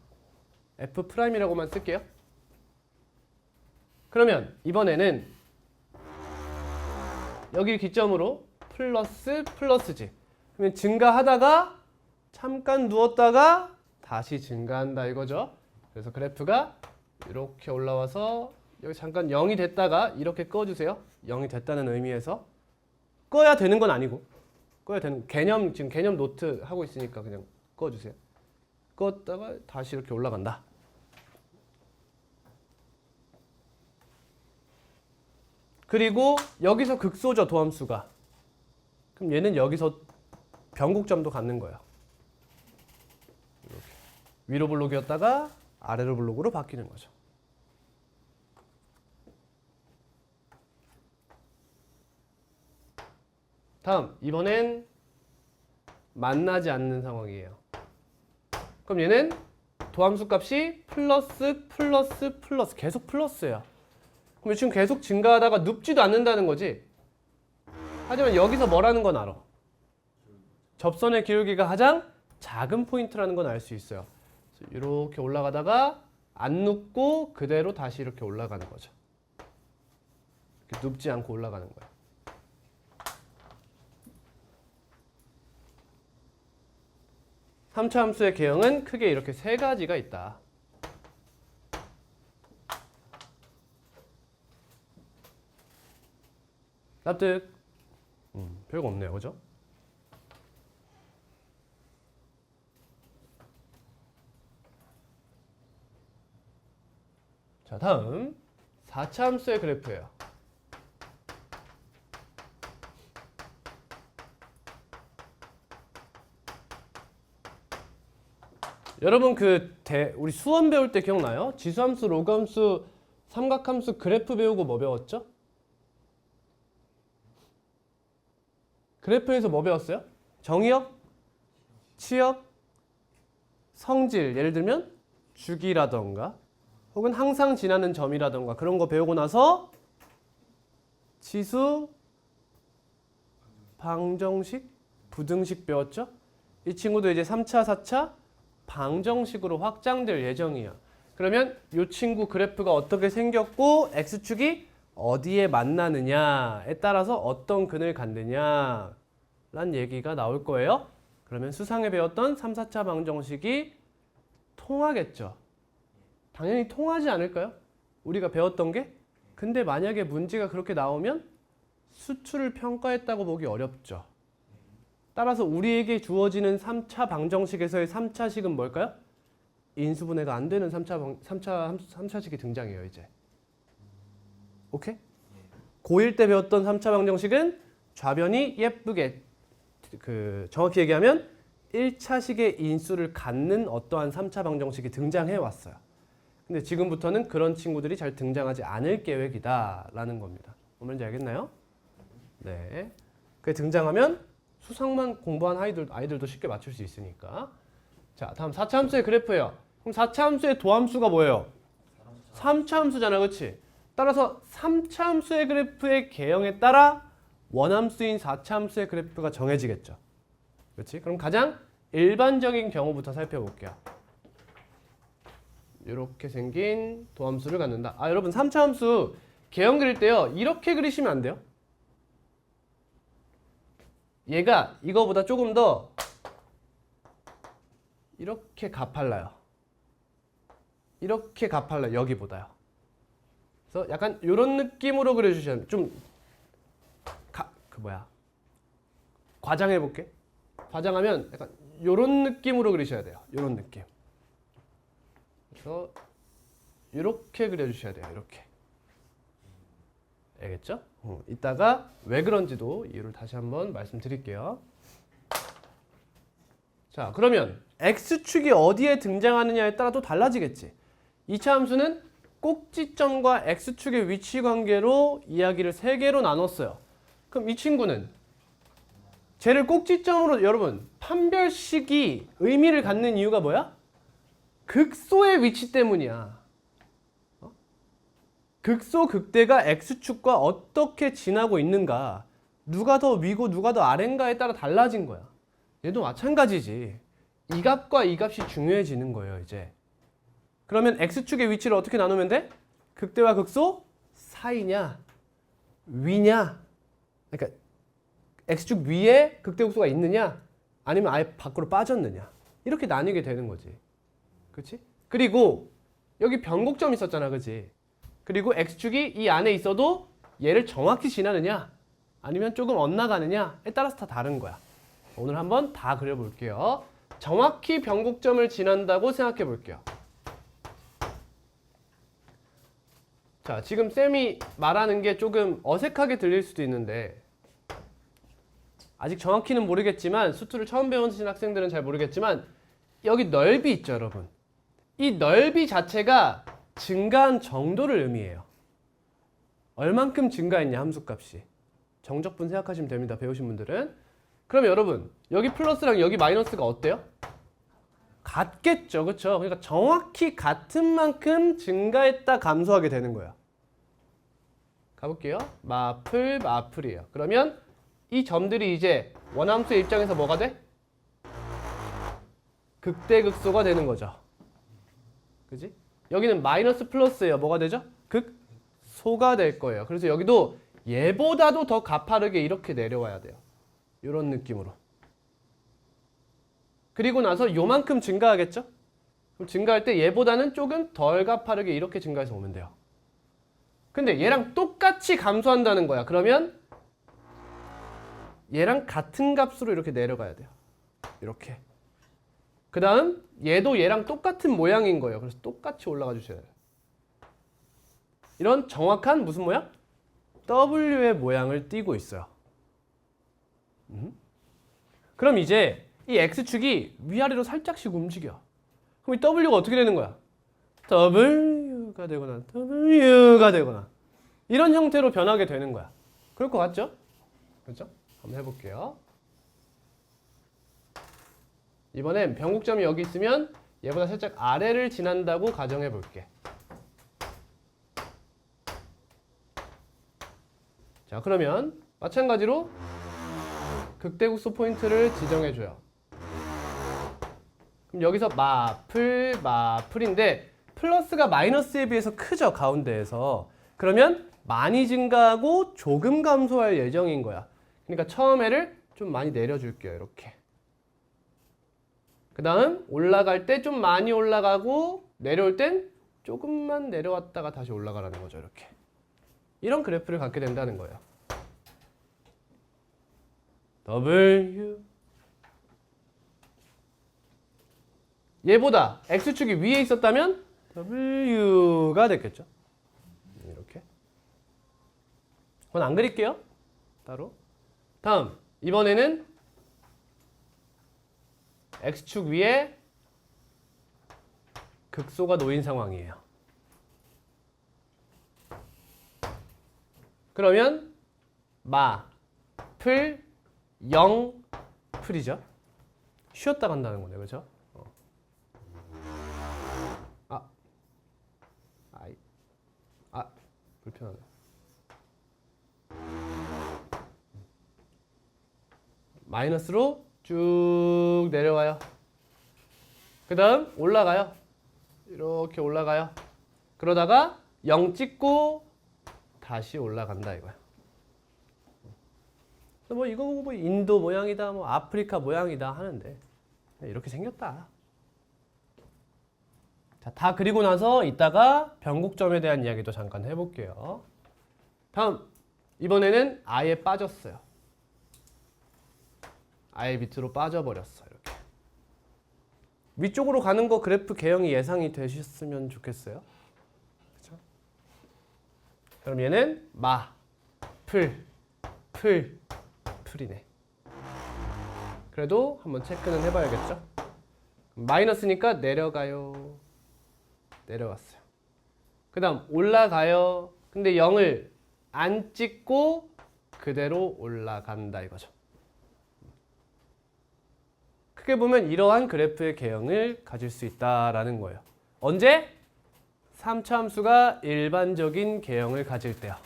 Speaker 1: f'이라고만 쓸게요. 그러면 이번에는 여기 기점으로 플러스지. 그러면 증가하다가 잠깐 누웠다가 다시 증가한다 이거죠. 그래서 그래프가 이렇게 올라와서 여기 잠깐 0이 됐다가 이렇게 꺼주세요. 0이 됐다는 의미에서 꺼야 되는 건 아니고 꺼야 되는 지금 개념 노트 하고 있으니까 그냥 꺼주세요. 껐다가 다시 이렇게 올라간다. 그리고 여기서 극소죠 도함수가. 그럼 얘는 여기서 변곡점도 갖는 거예요. 이렇게 위로 블록이었다가 아래로 블록으로 바뀌는 거죠. 다음 이번엔 만나지 않는 상황이에요. 그럼 얘는 도함수 값이 플러스 계속 플러스예요. 그럼 지금 계속 증가하다가 눕지도 않는다는 거지. 하지만 여기서 뭐라는 건 알아. 접선의 기울기가 가장 작은 포인트라는 건 알 수 있어요. 이렇게 올라가다가 안 눕고 그대로 다시 이렇게 올라가는 거죠. 이렇게 눕지 않고 올라가는 거예요. 삼차 함수의 개형은 크게 이렇게 세 가지가 있다. 납득? 별거 없네요. 그죠? 자, 다음 4차 함수의 그래프예요. 여러분 우리 수원 배울 때 기억나요? 지수함수, 로그함수, 삼각함수 그래프 배우고 뭐 배웠죠? 그래프에서 뭐 배웠어요? 정의역, 치역, 성질, 예를 들면 주기라던가 혹은 항상 지나는 점이라던가 그런 거 배우고 나서 지수, 방정식, 부등식 배웠죠? 이 친구도 이제 3차, 4차 방정식으로 확장될 예정이야. 그러면 이 친구 그래프가 어떻게 생겼고 x축이 어디에 만나느냐에 따라서 어떤 근을 갖느냐 라는 얘기가 나올 거예요. 그러면 수상에 배웠던 3, 4차 방정식이 통하겠죠. 당연히 통하지 않을까요? 우리가 배웠던 게? 근데 만약에 문제가 그렇게 나오면 수출을 평가했다고 보기 어렵죠. 따라서 우리에게 주어지는 3차 방정식에서의 3차식은 뭘까요? 인수분해가 안 되는 3차식이 등장해요, 이제. 오케이? 고1 때 배웠던 3차 방정식은 좌변이 예쁘게 정확히 얘기하면 1차식의 인수를 갖는 어떠한 3차 방정식이 등장해 왔어요. 근데 지금부터는 그런 친구들이 잘 등장하지 않을 계획이다라는 겁니다. 뭔지 알겠나요? 네. 그게 등장하면 수상만 공부한 아이들도 쉽게 맞출 수 있으니까. 자, 다음 4차 함수의 그래프예요. 그럼 4차 함수의 도함수가 뭐예요? 3차 함수잖아, 그렇지? 따라서 3차 함수의 그래프의 개형에 따라 원함수인 4차 함수의 그래프가 정해지겠죠. 그렇지? 그럼 가장 일반적인 경우부터 살펴볼게요. 이렇게 생긴 도함수를 갖는다. 아, 여러분 3차 함수 개형 그릴 때요. 이렇게 그리시면 안 돼요. 얘가 이거보다 조금 더 이렇게 가팔라요. 이렇게 가팔라요. 여기보다요. 그래서 약간 이런 느낌으로 그려주시면 과장해볼게. 과장하면 약간 이런 느낌으로 그리셔야 돼요. 이런 느낌. 그래서 이렇게 그려주셔야 돼요. 이렇게. 알겠죠? 이따가 왜 그런지도 이유를 다시 한번 말씀드릴게요. 자, 그러면 x축이 어디에 등장하느냐에 따라 또 달라지겠지. 2차 함수는 꼭지점과 x축의 위치 관계로 이야기를 3개로 나눴어요. 그럼 이 친구는 쟤를 꼭지점으로 여러분 판별식이 의미를 갖는 이유가 뭐야? 극소의 위치 때문이야. 극소 극대가 x축과 어떻게 지나고 있는가, 누가 더 위고 누가 더 아래인가에 따라 달라진 거야. 얘도 마찬가지지. 이 값과 이 값이 중요해지는 거예요, 이제. 그러면 x축의 위치를 어떻게 나누면 돼? 극대와 극소 사이냐 위냐, 그러니까 x축 위에 극대 극소가 있느냐 아니면 아예 밖으로 빠졌느냐, 이렇게 나뉘게 되는 거지. 그렇지? 그리고 여기 변곡점 있었잖아, 그렇지? 그리고 x축이 이 안에 있어도 얘를 정확히 지나느냐 아니면 조금 엇나가느냐에 따라서 다 다른 거야. 오늘 한번 다 그려볼게요. 정확히 변곡점을 지난다고 생각해 볼게요. 자, 지금 쌤이 말하는 게 조금 어색하게 들릴 수도 있는데, 아직 정확히는 모르겠지만, 수투를 처음 배우신 학생들은 잘 모르겠지만, 여기 넓이 있죠, 여러분. 이 넓이 자체가 증가한 정도를 의미해요. 얼만큼 증가했냐, 함수값이. 정적분 생각하시면 됩니다, 배우신 분들은. 그럼 여러분, 여기 플러스랑 여기 마이너스가 어때요? 같겠죠, 그렇죠? 그러니까 정확히 같은 만큼 증가했다, 감소하게 되는 거야. 가볼게요. 마플이에요. 그러면 이 점들이 이제 원함수의 입장에서 뭐가 돼? 극대극소가 되는 거죠. 그지? 여기는 마이너스 플러스예요. 뭐가 되죠? 극소가 될 거예요. 그래서 여기도 얘보다도 더 가파르게 이렇게 내려와야 돼요. 이런 느낌으로. 그리고 나서 요만큼 증가하겠죠? 그럼 증가할 때 얘보다는 조금 덜 가파르게 이렇게 증가해서 오면 돼요. 근데 얘랑 똑같이 감소한다는 거야. 그러면 얘랑 같은 값으로 이렇게 내려가야 돼요. 이렇게. 그 다음 얘도 얘랑 똑같은 모양인 거예요. 그래서 똑같이 올라가 주셔야 돼요. 이런 정확한 무슨 모양? W의 모양을 띠고 있어요. 그럼 이제 이 X축이 위아래로 살짝씩 움직여. 그럼 이 W가 어떻게 되는 거야? W가 되거나 W가 되거나 이런 형태로 변하게 되는 거야. 그럴 것 같죠? 그렇죠? 한번 해볼게요. 이번엔 변곡점이 여기 있으면 얘보다 살짝 아래를 지난다고 가정해 볼게. 자, 그러면 마찬가지로 극대국소 포인트를 지정해 줘요. 그럼 여기서 마플인데 플러스가 마이너스에 비해서 크죠, 가운데에서. 그러면 많이 증가하고 조금 감소할 예정인 거야. 그러니까 처음에를 좀 많이 내려줄게요, 이렇게. 그 다음 올라갈 때 좀 많이 올라가고 내려올 땐 조금만 내려왔다가 다시 올라가라는 거죠, 이렇게. 이런 그래프를 갖게 된다는 거예요. W 얘보다 X축이 위에 있었다면 W가 됐겠죠. 이렇게. 그건 안 그릴게요, 따로. 다음 이번에는 X축 위에 극소가 놓인 상황이에요. 그러면 풀 0 풀이죠. 쉬었다 간다는 거네, 그렇죠? 불편하네. 마이너스로 쭉 내려와요. 그 다음 올라가요. 이렇게 올라가요. 그러다가 0 찍고 다시 올라간다 이거야. 뭐 이거 뭐 인도 모양이다, 뭐 아프리카 모양이다 하는데 이렇게 생겼다. 자, 다 그리고 나서 이따가 변곡점에 대한 이야기도 잠깐 해볼게요. 다음 이번에는 아예 빠졌어요. 아예 밑으로 빠져버렸어. 이렇게 위쪽으로 가는 거 그래프 개형이 예상이 되셨으면 좋겠어요. 그렇죠? 그럼 얘는 풀이네. 그래도 한번 체크는 해봐야겠죠. 마이너스니까 내려가요. 내려왔어요. 그 다음 올라가요. 근데 0을 안 찍고 그대로 올라간다 이거죠. 크게 보면 이러한 그래프의 개형을 가질 수 있다라는 거예요. 언제? 3차 함수가 일반적인 개형을 가질 때요.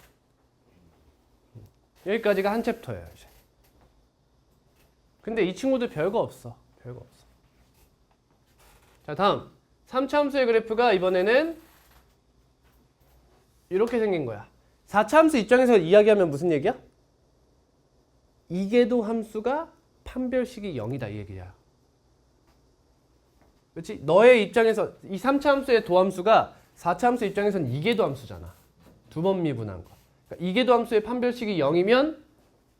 Speaker 1: 여기까지가 한 챕터예요, 이제. 근데 이 친구들 별거 없어. 별거 없어. 자, 다음 3차 함수의 그래프가 이번에는 이렇게 생긴 거야. 4차 함수 입장에서 이야기하면 무슨 얘기야? 이계도 함수가 판별식이 0이다 이 얘기야. 그렇지? 너의 입장에서 이 3차 함수의 도함수가 4차 함수 입장에서는 이계도 함수잖아. 두 번 미분한 거. 그러니까 이계도 함수의 판별식이 0이면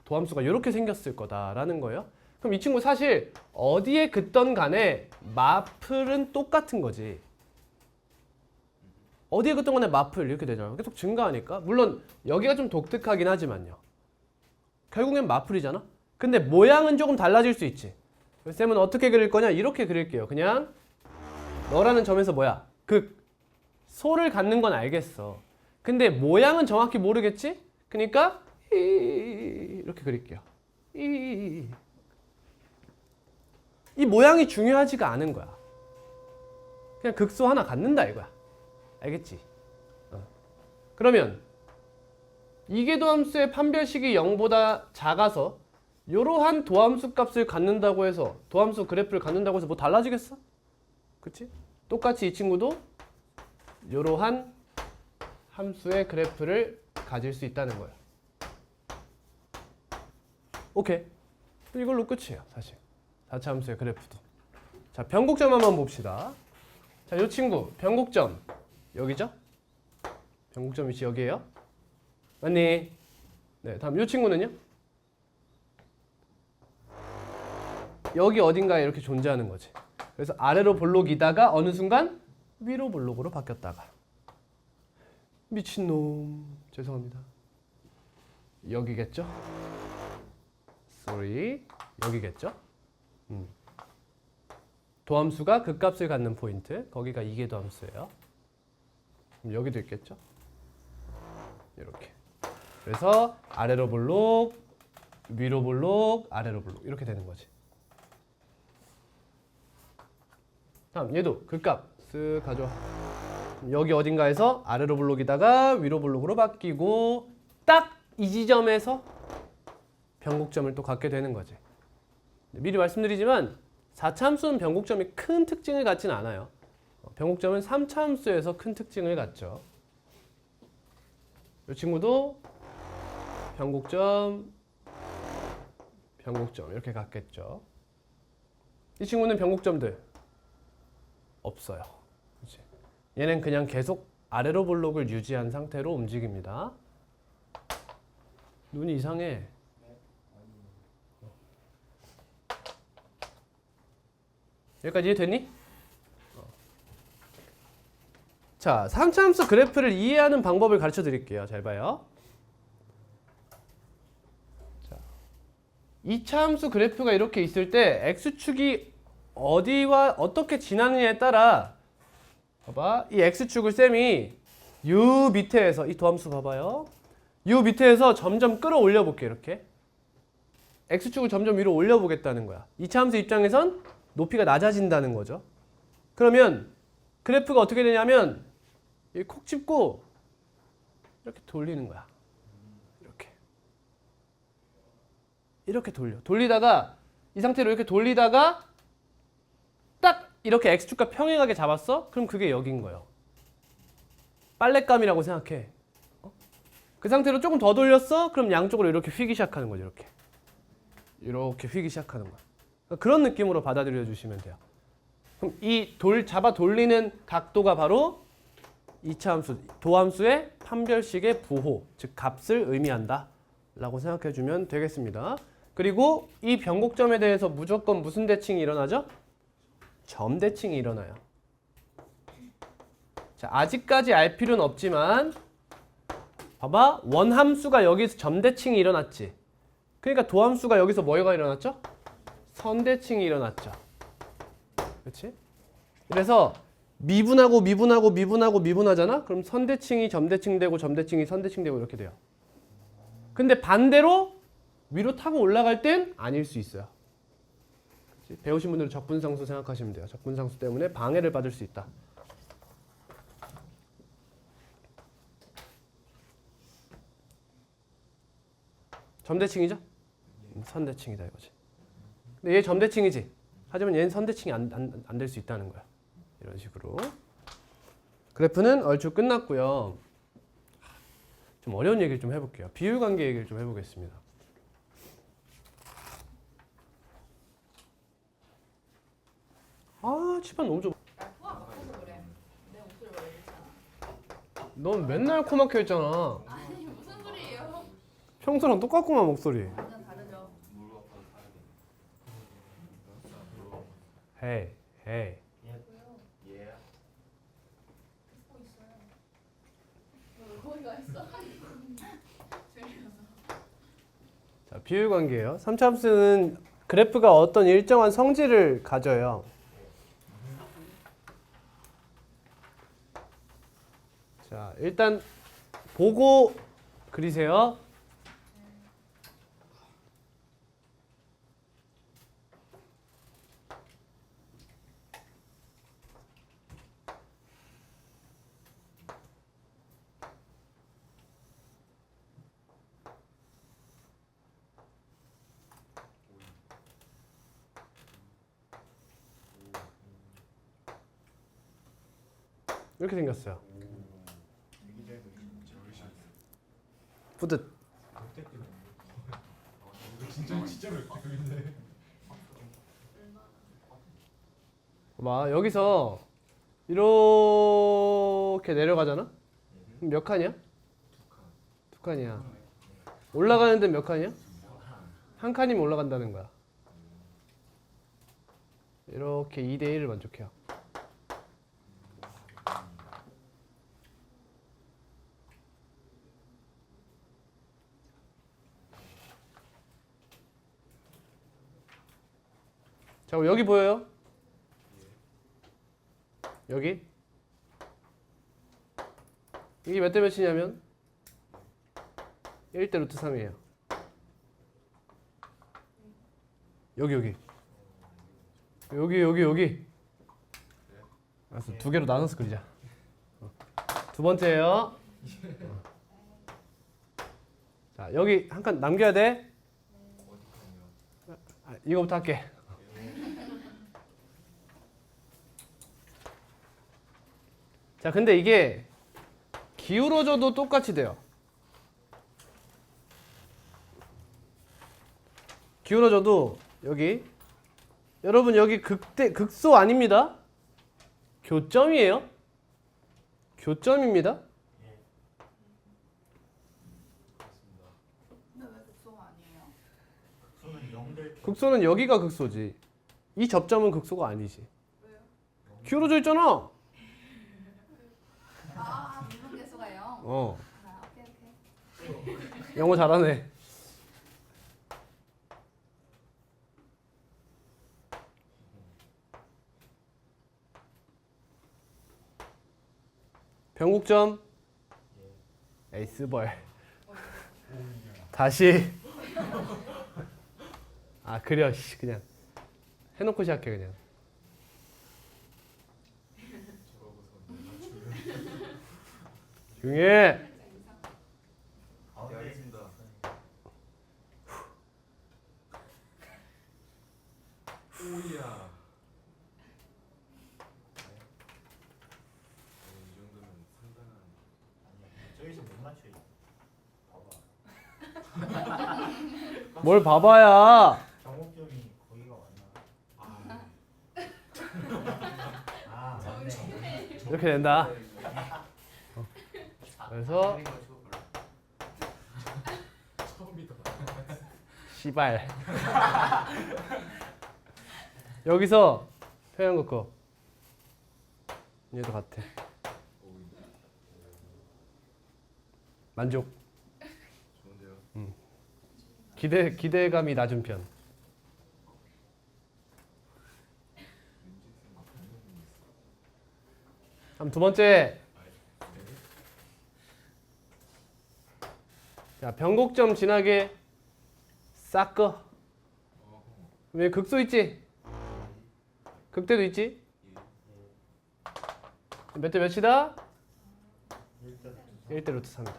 Speaker 1: 도함수가 이렇게 생겼을 거다라는 거예요. 그럼 이 친구 사실 어디에 긋던 간에 마플은 똑같은 거지. 어디에 긋던 간에 마플 이렇게 되잖아. 계속 증가하니까. 물론 여기가 좀 독특하긴 하지만요. 결국엔 마플이잖아. 근데 모양은 조금 달라질 수 있지. 쌤은 어떻게 그릴 거냐? 이렇게 그릴게요. 그냥 너라는 점에서 뭐야? 소를 갖는 건 알겠어. 근데 모양은 정확히 모르겠지? 그러니까 이렇게 그릴게요. 이 모양이 중요하지가 않은 거야. 그냥 극소 하나 갖는다 이거야. 알겠지? 그러면 이계도 함수의 판별식이 0보다 작아서 이러한 도함수 값을 갖는다고 해서 도함수 그래프를 갖는다고 해서 뭐 달라지겠어? 그치? 똑같이 이 친구도 이러한 함수의 그래프를 가질 수 있다는 거예요. 오케이. 이걸로 끝이에요, 사실. 4차 함수의 그래프도. 자, 변곡점 한번 봅시다. 자, 이 친구 변곡점 여기죠? 변곡점 위치 여기에요. 맞니? 네, 다음 이 친구는요? 여기 어딘가에 이렇게 존재하는 거지. 그래서 아래로 볼록이다가 어느 순간 위로 볼록으로 바뀌었다가. 미친놈. 죄송합니다. 여기겠죠? sorry. 여기겠죠? 도함수가 극값을 갖는 포인트. 거기가 이계도함수예요. 그럼 여기도 있겠죠? 이렇게. 그래서 아래로 볼록, 위로 볼록, 아래로 볼록 이렇게 되는 거지. 다음 얘도 극값 쓱 가져와. 여기 어딘가에서 아래로 볼록이다가 위로 볼록으로 바뀌고 딱 이 지점에서 변곡점을 또 갖게 되는 거지. 미리 말씀드리지만 4차 함수는 변곡점이 큰 특징을 갖진 않아요. 변곡점은 3차 함수에서 큰 특징을 갖죠. 이 친구도 변곡점, 변곡점 이렇게 갖겠죠. 이 친구는 변곡점들 없어요. 그치? 얘는 그냥 계속 아래로 볼록을 유지한 상태로 움직입니다. 눈이 이상해. 여기까지 이해됐니? 자, 3차 함수 그래프를 이해하는 방법을 가르쳐 드릴게요. 잘 봐요. 자, 2차 함수 그래프가 이렇게 있을 때 x축이 어디와 어떻게 지나느냐에 따라 봐봐. 이 x축을 쌤이 요 밑에에서 이 도함수 봐봐요. 요 밑에에서 점점 끌어올려 볼게. 이렇게 x축을 점점 위로 올려 보겠다는 거야. 2차 함수 입장에선 높이가 낮아진다는 거죠. 그러면 그래프가 어떻게 되냐면 콕 집고 이렇게 돌리는 거야. 이렇게 돌리다가 이 상태로 이렇게 돌리다가 딱 이렇게 x축과 평행하게 잡았어? 그럼 그게 여기인 거예요. 빨랫감이라고 생각해. 그 상태로 조금 더 돌렸어? 그럼 양쪽으로 이렇게 휘기 시작하는 거죠. 이렇게 휘기 시작하는 거야. 그러니까 그런 느낌으로 받아들여 주시면 돼요. 그럼 이 잡아 돌리는 각도가 바로 2차 함수, 도함수의 판별식의 부호, 즉 값을 의미한다 라고 생각해 주면 되겠습니다. 그리고 이 변곡점에 대해서 무조건 무슨 대칭이 일어나죠? 점 대칭이 일어나요. 자, 아직까지 알 필요는 없지만 봐봐. 원함수가 여기서 점대칭이 일어났지. 그러니까 도함수가 여기서 뭐가 일어났죠? 선대칭이 일어났죠. 그렇지? 그래서 미분하잖아? 그럼 선대칭이 점대칭 되고 점대칭이 선대칭 되고 이렇게 돼요. 근데 반대로 위로 타고 올라갈 땐 아닐 수 있어요. 그렇지? 배우신 분들은 적분상수 생각하시면 돼요. 적분상수 때문에 방해를 받을 수 있다. 점대칭이죠? 선대칭이다 이거지. 근데 얘 점대칭이지. 하지만 얘는 선대칭이 안 될 수 있다는 거야. 이런 식으로. 그래프는 얼추 끝났고요. 좀 어려운 얘기를 좀 해볼게요. 비율관계 얘기를 좀 해보겠습니다. 아, 집안 너무 좁아.
Speaker 3: 나 코가 막혀서 그래. 내 목소리 원래 이렇잖아.
Speaker 1: 넌 맨날 코 막혀 있잖아.
Speaker 3: 아니 무슨 소리예요?
Speaker 1: 평소랑 똑같구만 목소리.
Speaker 3: 완전 다르죠.
Speaker 4: 물과 바로 다르게.
Speaker 1: 헤이, 헤이.
Speaker 3: 왜요?
Speaker 2: 예.
Speaker 3: 듣고 있어요. 왜 거기가 있어? 졸려서.
Speaker 1: 자, 비율관계예요. 3차 함수는 그래프가 어떤 일정한 성질을 가져요. 자, 일단 보고 그리세요. 이렇게 생겼어요. 뿌듯. 봐, 여기서 이렇게 내려가잖아? 그럼 몇 칸이야? 두 칸이야. 올라가는 데는 몇 칸이야? 한 칸이면 올라간다는 거야. 이렇게 2대 1을 만족해요. 자, 그럼 여기 보여요? 여기? 이게 몇 대 몇이냐면 1대 루트 3이에요. 여기. 알았어, 두 개로 나눠서 그리자. 두 번째예요. 자, 여기 한 칸 남겨야 돼. 이거부터 할게. 자, 근데 이게 기울어져도 똑같이 돼요. 기울어져도 여기 여러분 여기 극소 아닙니다. 교점이에요. 교점입니다.
Speaker 3: 근데 왜 극소가 아니에요?
Speaker 2: 극소는 0될
Speaker 1: 극소는 여기가 극소지. 이 접점은 극소가 아니지.
Speaker 3: 왜요?
Speaker 1: 기울어져 있잖아.
Speaker 3: 아, 미분계수가 0?
Speaker 1: 어,
Speaker 3: 아, 오케이.
Speaker 1: 영어 잘하네. 변곡점 에이스벌. 다시. 아, 그려. 씨, 그냥 해놓고 시작해 그냥. 조용히 해.
Speaker 4: 네, 알겠습니다. 오야. 이 정도면 상당한.
Speaker 2: 아니야. 저기서 못 맞춰. 봐봐.
Speaker 1: 뭘 봐봐야.
Speaker 2: 정목점이 거기가 왔나? 아, 맞네.
Speaker 1: 이렇게 된다. 그래서
Speaker 4: 처음이다.
Speaker 1: 씨발. 여기서 표현 긋고 얘도 같아. 만족.
Speaker 4: 좋은데요.
Speaker 1: 기대감이 낮은 편. 다음 두 번째. 자, 변곡점 지나게 싹 꺼. 왜 극소 있지? 극대도 있지? 몇 대 몇이다? 1대 루트 3이다.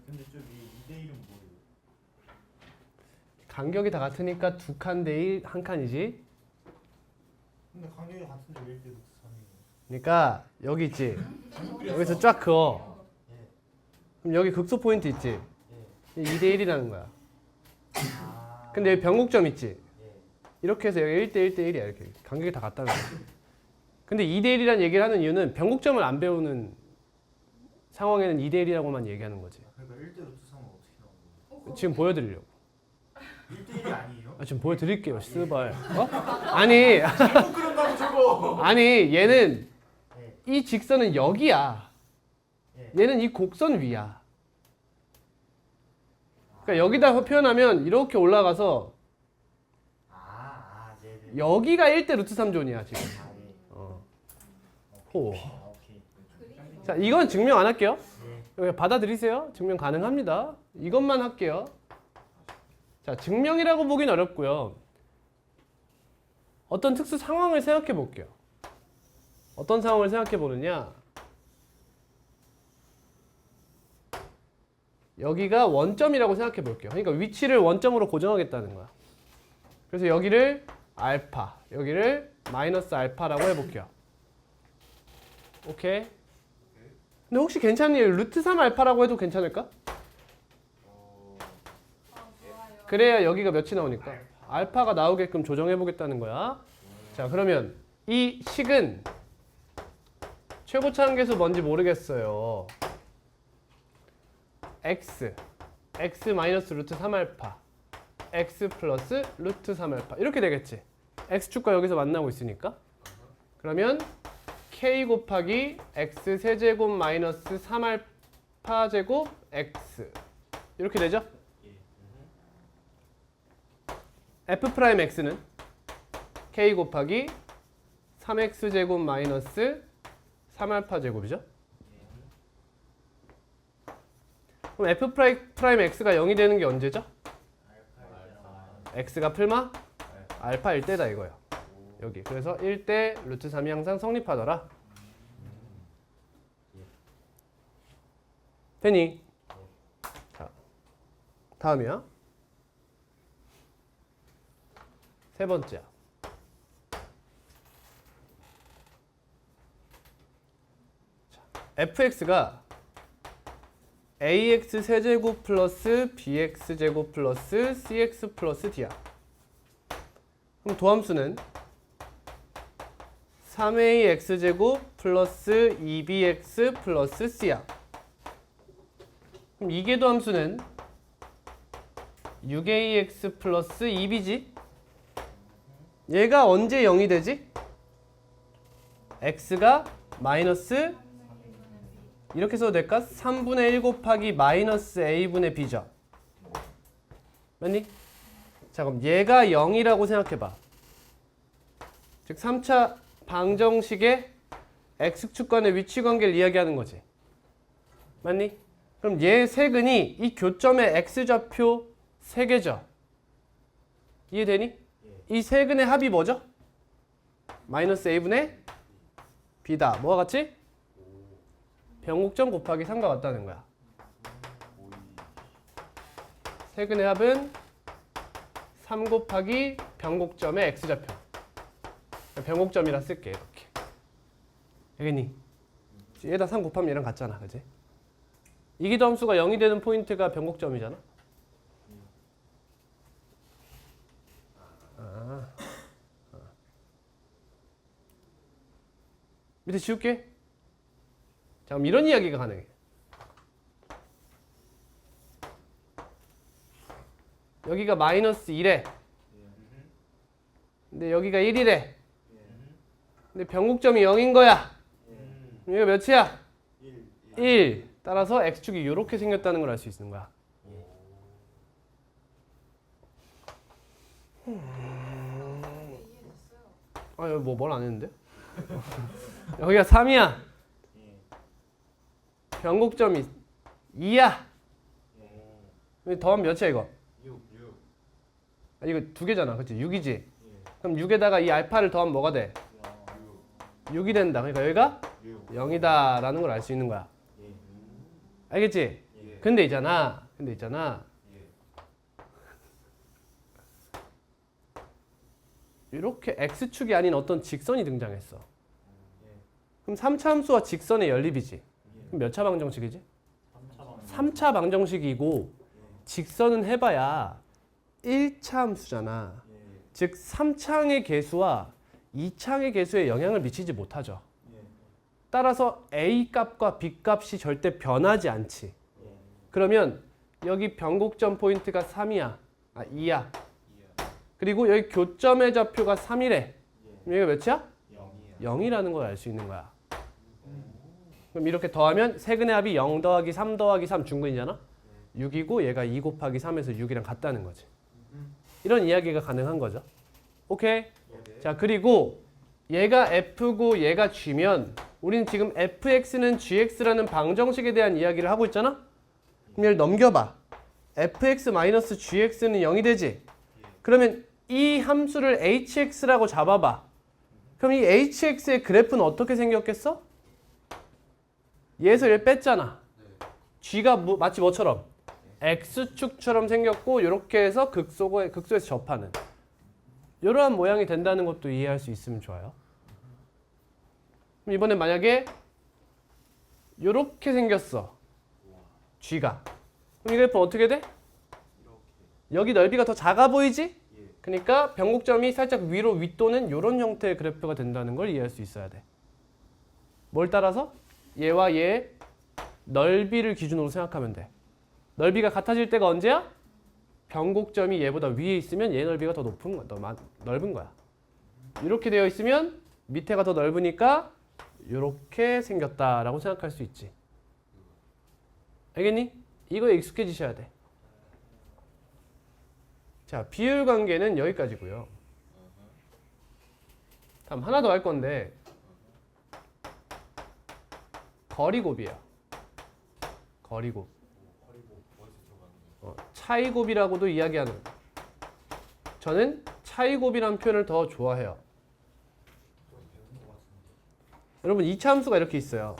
Speaker 2: 근데 저기 2대 1은 뭐예요?
Speaker 1: 간격이 다 같으니까 두 칸 대 1, 한 칸이지.
Speaker 2: 근데 간격이 같은데 왜 1대 3이에요?
Speaker 1: 그러니까 여기 있지. 여기서 쫙 그어. 그럼 여기 극소 포인트 있지. 2대 1이라는 거야.
Speaker 2: 아.
Speaker 1: 근데 여기 변곡점 있지.
Speaker 2: 예.
Speaker 1: 이렇게 해서 여기 1대 1대 1이야. 이렇게 간격이 다 같다는 거야. 근데 2대 1이라는 얘기를 하는 이유는 변곡점을 안 배우는 상황에는 2대 1이라고만 얘기하는 거지.
Speaker 2: 그러니까 1대 루트 3은 어떻게 나온 거예요?
Speaker 1: 지금 보여드리려고.
Speaker 2: 1대 1이 아니에요?
Speaker 1: 지금 보여드릴게요. 스발. 아니,
Speaker 2: 그런다고 저거.
Speaker 1: 아니 얘는
Speaker 2: 예.
Speaker 1: 이 직선은 여기야.
Speaker 2: 예.
Speaker 1: 얘는 이 곡선 위야. 그러니까 여기다 표현하면 이렇게 올라가서
Speaker 2: 네, 네.
Speaker 1: 여기가 1대 루트 3존이야 지금.
Speaker 2: 아, 예.
Speaker 1: 호.
Speaker 2: 아, 오케이.
Speaker 1: 자, 이건 증명 안 할게요.
Speaker 2: 예.
Speaker 1: 여기 받아들이세요. 증명 가능합니다. 이것만 할게요. 자, 증명이라고 보긴 어렵고요. 어떤 특수 상황을 생각해 볼게요. 어떤 상황을 생각해 보느냐? 여기가 원점이라고 생각해 볼게요. 그러니까 위치를 원점으로 고정하겠다는 거야. 그래서 여기를 알파, 여기를 마이너스 알파라고 해볼게요. 오케이? 근데 혹시 괜찮니? 루트 3 알파라고 해도 괜찮을까?
Speaker 3: 좋아요.
Speaker 1: 그래야 여기가 몇이 나오니까 알파가 나오게끔 조정해 보겠다는 거야. 자, 그러면 이 식은 최고차 한계수 뭔지 모르겠어요. x 마이너스 루트 3알파 x 플러스 루트 3알파 이렇게 되겠지. x축과 여기서 만나고 있으니까. 그러면 k 곱하기 x 세제곱 마이너스 3알파 제곱 x 이렇게 되죠? f'x는 k 곱하기 3x제곱 마이너스 3알파제곱이죠? 그럼 f'x가 0이 되는 게 언제죠? x가 풀마? 알파일 때다 이거예요. 여기. 그래서 1대 루트 3이 항상 성립하더라. 되니? 자, 다음이야. 세 번째야. fx가 ax 세제곱 플러스 bx 제곱 플러스 cx 플러스 d야. 그럼 도함수는 3ax 제곱 플러스 2bx 플러스 c야. 그럼 이게 도함수는 6ax 플러스 2b지? 얘가 언제 0이 되지? x가 마이너스 이렇게 써도 될까? 3분의 1 곱하기 마이너스 a분의 b죠. 맞니? 자, 그럼 얘가 0이라고 생각해봐. 즉 3차 방정식의 x축 간의 위치 관계를 이야기하는 거지. 맞니? 그럼 얘 세근이 이 교점의 x좌표 3개죠. 이해되니? 이 세근의 합이 뭐죠? 마이너스 a분의 b다. 뭐와 같이? 변곡점 곱하기 3과 같다는 거야. 세근의 합은 3 곱하기 변곡점의 x좌표. 변곡점이라 쓸게 이렇게. 알겠니? 얘다 3 곱하면 얘랑 같잖아. 그지? 이기도함수가 0이 되는 포인트가 변곡점이잖아. 밑에 지울게. 자, 그럼 이런 이야기가 가능해. 여기가 마이너스 1에 근데 여기가 1이래. 근데 변곡점이 0인 거야. 그럼 이거 몇이야? 1. 따라서 x축이 이렇게 생겼다는 걸 알 수 있는 거야. 아, 여기 뭘 안 했는데? 여기가 3이야. 변곡점이 2야. 더하면 몇이야 이거?
Speaker 4: 6.
Speaker 1: 아, 이거 두 개잖아. 그치? 6이지? 그럼 6에다가 이 알파를 더하면 뭐가 돼? 6이 된다. 그러니까 여기가 0이다 라는 걸 알 수 있는 거야. 알겠지? 근데 있잖아. 이렇게 x축이 아닌 어떤 직선이 등장했어. 그럼 3차 함수와 직선의 연립이지. 그럼 몇 차 방정식이지? 3차 방정식이고 직선은 해봐야 1차 함수잖아. 즉 3창의 개수와 2창의 개수에 영향을 미치지 못하죠. 따라서 a 값과 b 값이 절대 변하지 않지. 그러면 여기 변곡점 포인트가 3이야. 2야. 그리고 여기 교점의 좌표가 3이래. 그럼 여기가 몇이야? 0이라는 걸 알 수 있는 거야. 그럼 이렇게 더하면 세근의 합이 0 더하기 3 더하기 3 중근이잖아. 6이고 얘가 2 곱하기 3에서 6이랑 같다는 거지. 이런 이야기가 가능한 거죠. 오케이? 자, 그리고 얘가 f고 얘가 g면 우리는 지금 fx는 gx라는 방정식에 대한 이야기를 하고 있잖아. 그럼 얘를 넘겨봐. fx-gx는 0이 되지. 그러면 이 함수를 hx라고 잡아봐. 그럼 이 hx의 그래프는 어떻게 생겼겠어? 얘에서 얘를 뺐잖아. g가 마치 뭐처럼? x축처럼 생겼고 이렇게 해서 극소에서 접하는 이러한 모양이 된다는 것도 이해할 수 있으면 좋아요. 그럼 이번엔 만약에 이렇게 생겼어. g가. 그럼 이 그래프 어떻게 돼? 여기 넓이가 더 작아 보이지? 그러니까 변곡점이 살짝 위로 윗도는 이런 형태의 그래프가 된다는 걸 이해할 수 있어야 돼. 뭘 따라서? 얘와 얘의 넓이를 기준으로 생각하면 돼. 넓이가 같아질 때가 언제야? 변곡점이 얘보다 위에 있으면 얘 넓이가 더 넓은 거야. 이렇게 되어 있으면 밑에가 더 넓으니까 이렇게 생겼다라고 생각할 수 있지. 알겠니? 이거에 익숙해지셔야 돼. 자, 비율 관계는 여기까지고요. 다음 하나 더 할 건데 거리곱이에요. 거리곱. 차이곱이라고도 이야기하는. 저는 차이곱이라는 표현을 더 좋아해요. 여러분 이차 함수가 이렇게 있어요.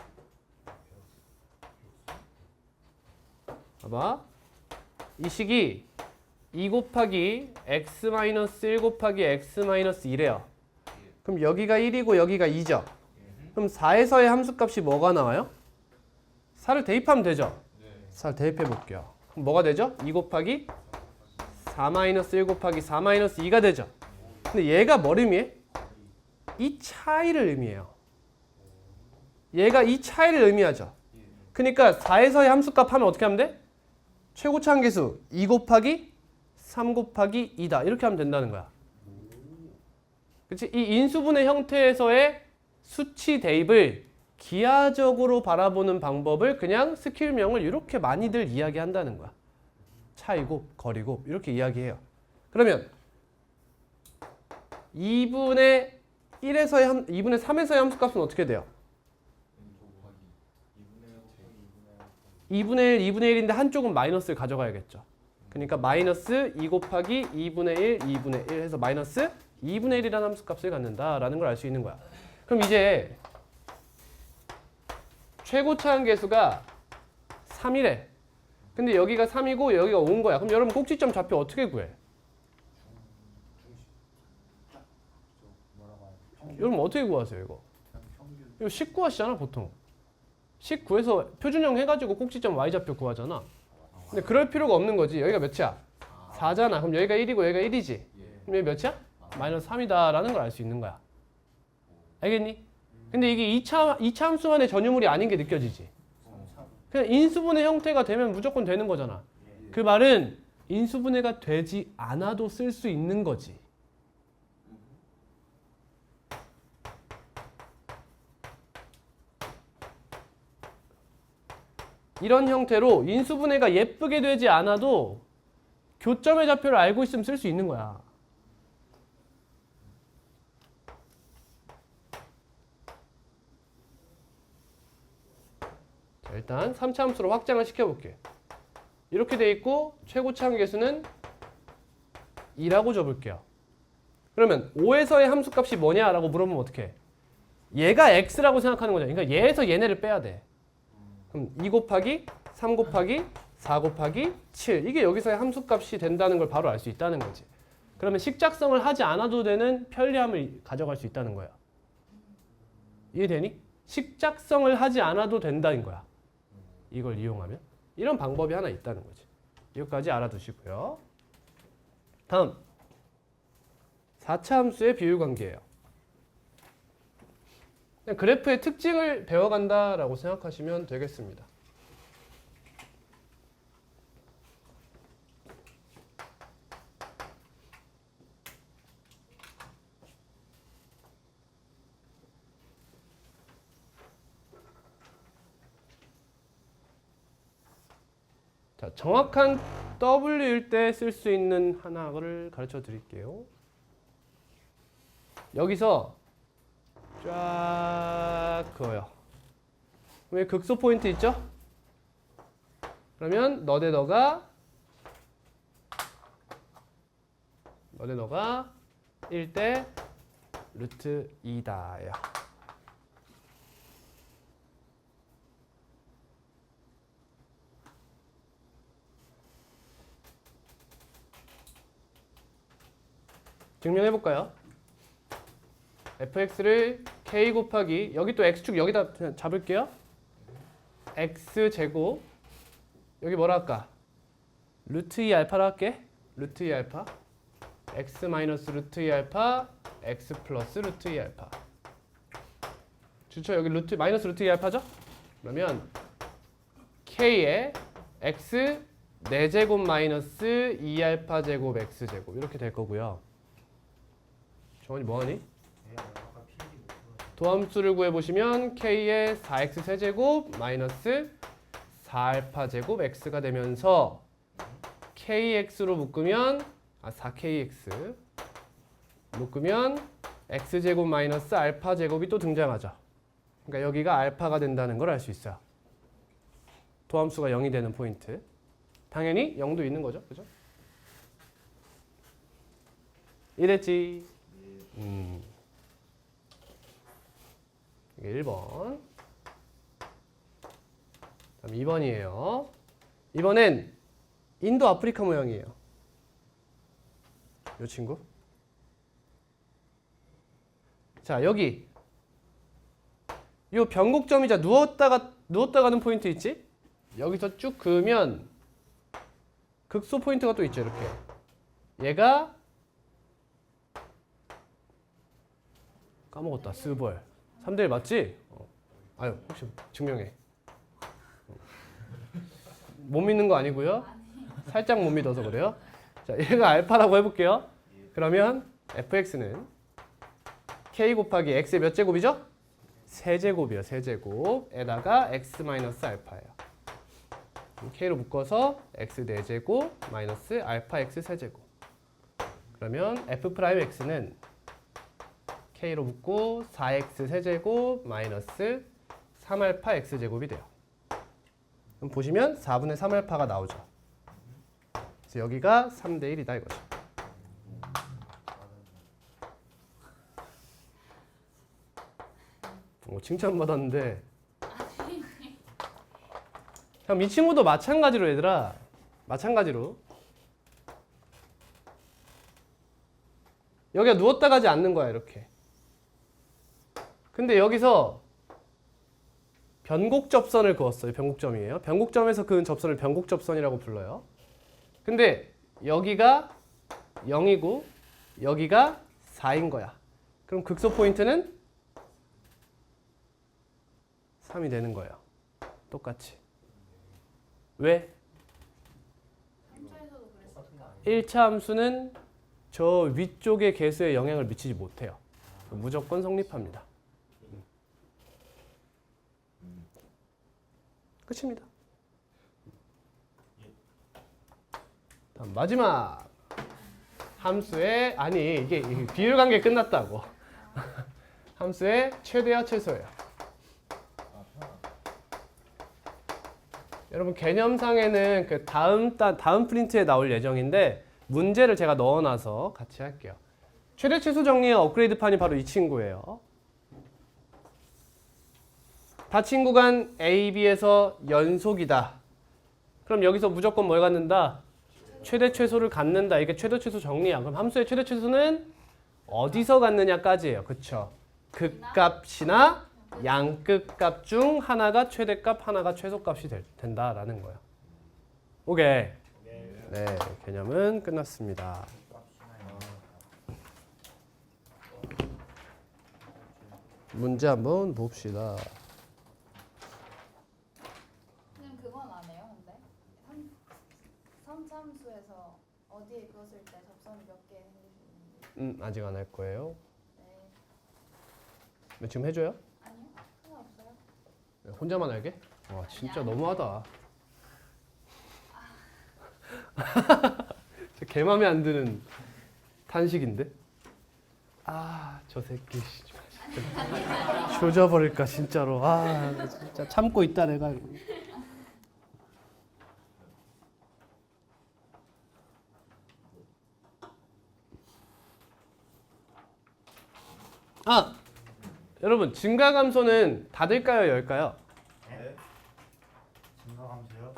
Speaker 1: 봐봐. 이 식이 2 곱하기 x-1 곱하기 x-1이래요. 그럼 여기가 1이고 여기가 2죠. 그럼 4에서의 함수값이 뭐가 나와요? 4를 대입하면 되죠. 4를 대입해 볼게요. 그럼 뭐가 되죠? 2 곱하기 4-1 곱하기 4-2가 되죠. 근데 얘가 뭘 의미해? 이 차이를 의미해요. 얘가 이 차이를 의미하죠. 그러니까 4에서의 함수값 하면 어떻게 하면 돼? 최고차 한계수 2 곱하기 3 곱하기 2다. 이렇게 하면 된다는 거야. 그렇지? 이 인수분해 형태에서의 수치 대입을 기하적으로 바라보는 방법을 그냥 스킬명을 이렇게 많이들 이야기한다는 거야. 차이곱, 거리곱 이렇게 이야기해요. 그러면 2분의 3에서의 함수값은 어떻게 돼요? 2분의 1, 2분의 1인데 한쪽은 마이너스를 가져가야겠죠. 그러니까 마이너스 2 곱하기 2분의 1, 2분의 1 해서 마이너스 2분의 1이라는 함수값을 갖는다라는 걸 알 수 있는 거야. 그럼 이제 최고차 한계수가 3이래. 근데 여기가 3이고 여기가 5인 거야. 그럼 여러분 꼭지점 좌표 어떻게 구해? 여러분 어떻게 구하세요 이거? 이거 식 구하시잖아 보통. 식 구해서 표준형 해가지고 꼭지점 y좌표 구하잖아. 근데 그럴 필요가 없는 거지. 여기가 몇이야? 4잖아. 그럼 여기가 1이고 여기가 1이지. 그럼 여기 몇이야? 마이너스 3이다 라는 걸 알 수 있는 거야. 알겠니? 근데 이게 2차 함수만의 전유물이 아닌 게 느껴지지. 그냥 인수분해 형태가 되면 무조건 되는 거잖아. 그 말은 인수분해가 되지 않아도 쓸 수 있는 거지. 이런 형태로 인수분해가 예쁘게 되지 않아도 교점의 좌표를 알고 있으면 쓸 수 있는 거야. 자, 일단 3차 함수로 확장을 시켜볼게. 이렇게 돼 있고 최고차 한계수는 2라고 줘볼게요. 그러면 5에서의 함수값이 뭐냐라고 물어보면 어떡해? 얘가 x라고 생각하는 거잖아. 그러니까 얘에서 얘네를 빼야 돼. 그럼 2 곱하기 3 곱하기 4 곱하기 7 이게 여기서의 함수값이 된다는 걸 바로 알 수 있다는 거지. 그러면 식작성을 하지 않아도 되는 편리함을 가져갈 수 있다는 거야. 이해되니? 식작성을 하지 않아도 된다는 거야. 이걸 이용하면. 이런 방법이 하나 있다는 거지. 이것까지 알아두시고요. 다음 4차 함수의 비율관계예요. 그냥 그래프의 특징을 배워간다라고 생각하시면 되겠습니다. 자, 정확한 W일 때 쓸 수 있는 하나를 가르쳐 드릴게요. 여기서 쫙 그어요. 왜 극소 포인트 있죠? 그러면 너대 너가 1대 루트 2다예요. 증명해 볼까요? fx를 k 곱하기 여기 또 x축 여기다 그냥 잡을게요. x제곱 여기 뭐라 할까? 루트 2 알파라 할게. 루트 2 알파 x 마이너스 루트 2 알파 x 플러스 루트 2 알파 주초 여기 루트 마이너스 루트 2 알파죠? 그러면 k에 x 4제곱 마이너스 2 알파 제곱 x 제곱 이렇게 될 거고요. 정원이 뭐하니? 도함수를 구해보시면 k의 4x 세제곱 마이너스 4알파 제곱 x가 되면서 kx로 묶으면 4kx 묶으면 x제곱 마이너스 알파 제곱이 또 등장하죠. 그러니까 여기가 알파가 된다는 걸 알 수 있어요. 도함수가 0이 되는 포인트. 당연히 0도 있는 거죠. 그죠? 이랬지. 이게 1번. 다음 2번이에요. 이번엔 인도 아프리카 모양이에요. 이 친구. 자, 여기 이 변곡점이자 누웠다가는 포인트 있지? 여기서 쭉 그으면 극소 포인트가 또 있죠. 이렇게. 얘가 까먹었다. 스벌. 3대1 맞지? 아유, 혹시 증명해. 못 믿는 거 아니고요. 살짝 못 믿어서 그래요. 자, 얘가 알파라고 해볼게요. 그러면 fx는 k 곱하기 x의 몇 제곱이죠? 세제곱이요. 세제곱에다가 x 마이너스 알파예요. k로 묶어서 x 4제곱 마이너스 알파 x 세제곱. 그러면 f 프라임 x는 k로 묶고 4x 세제곱 마이너스 3알파 x제곱이 돼요. 그럼 보시면 4분의 3알파가 나오죠. 그래서 여기가 3대 1이다 이거죠. 칭찬받았는데. 그럼 이 친구도 마찬가지로 얘들아. 마찬가지로. 여기가 누웠다 가지 않는 거야 이렇게. 근데 여기서 변곡접선을 그었어요. 변곡점이에요. 변곡점에서 그은 접선을 변곡접선이라고 불러요. 근데 여기가 0이고 여기가 4인 거야. 그럼 극소 포인트는 3이 되는 거예요. 똑같이. 왜?
Speaker 3: 3차에서도 그랬을까?
Speaker 1: 1차 함수는 저 위쪽의 개수에 영향을 미치지 못해요. 무조건 성립합니다. 끝입니다. 다음 마지막 함수의 이게 비율관계 끝났다고. 함수의 최대와 최소예요. 여러분 개념상에는 그 다음 프린트에 나올 예정인데 문제를 제가 넣어놔서 같이 할게요. 최대 최소 정리의 업그레이드판이 바로 이 친구예요. 닫힌 구간 A, B에서 연속이다. 그럼 여기서 무조건 뭘 갖는다? 최대 최소를 갖는다. 이게 최대 최소 정리야. 그럼 함수의 최대 최소는 어디서 갖느냐까지예요. 그쵸? 극값이나 양극값 중 하나가 최대값, 하나가 최소값이 된다라는 거예요. 오케이. 네, 개념은 끝났습니다. 문제 한번 봅시다.
Speaker 3: 그냥 그건 안 해요, 근데? 3차 함수에서 어디에 그었을 때 접선이 몇 개 생기시는지.
Speaker 1: 아직 안 할 거예요.
Speaker 3: 네.
Speaker 1: 근데 지금 해줘요?
Speaker 3: 아니요, 상관없어요.
Speaker 1: 혼자만 알게? 와, 진짜 너무하다. 개 맘에 안 드는 탄식인데? 저 새끼 진짜 조져버릴까 진짜로. 진짜 참고 있다 내가. 여러분 증가감소는 닫을까요 열까요?
Speaker 2: 네. 증가함수요?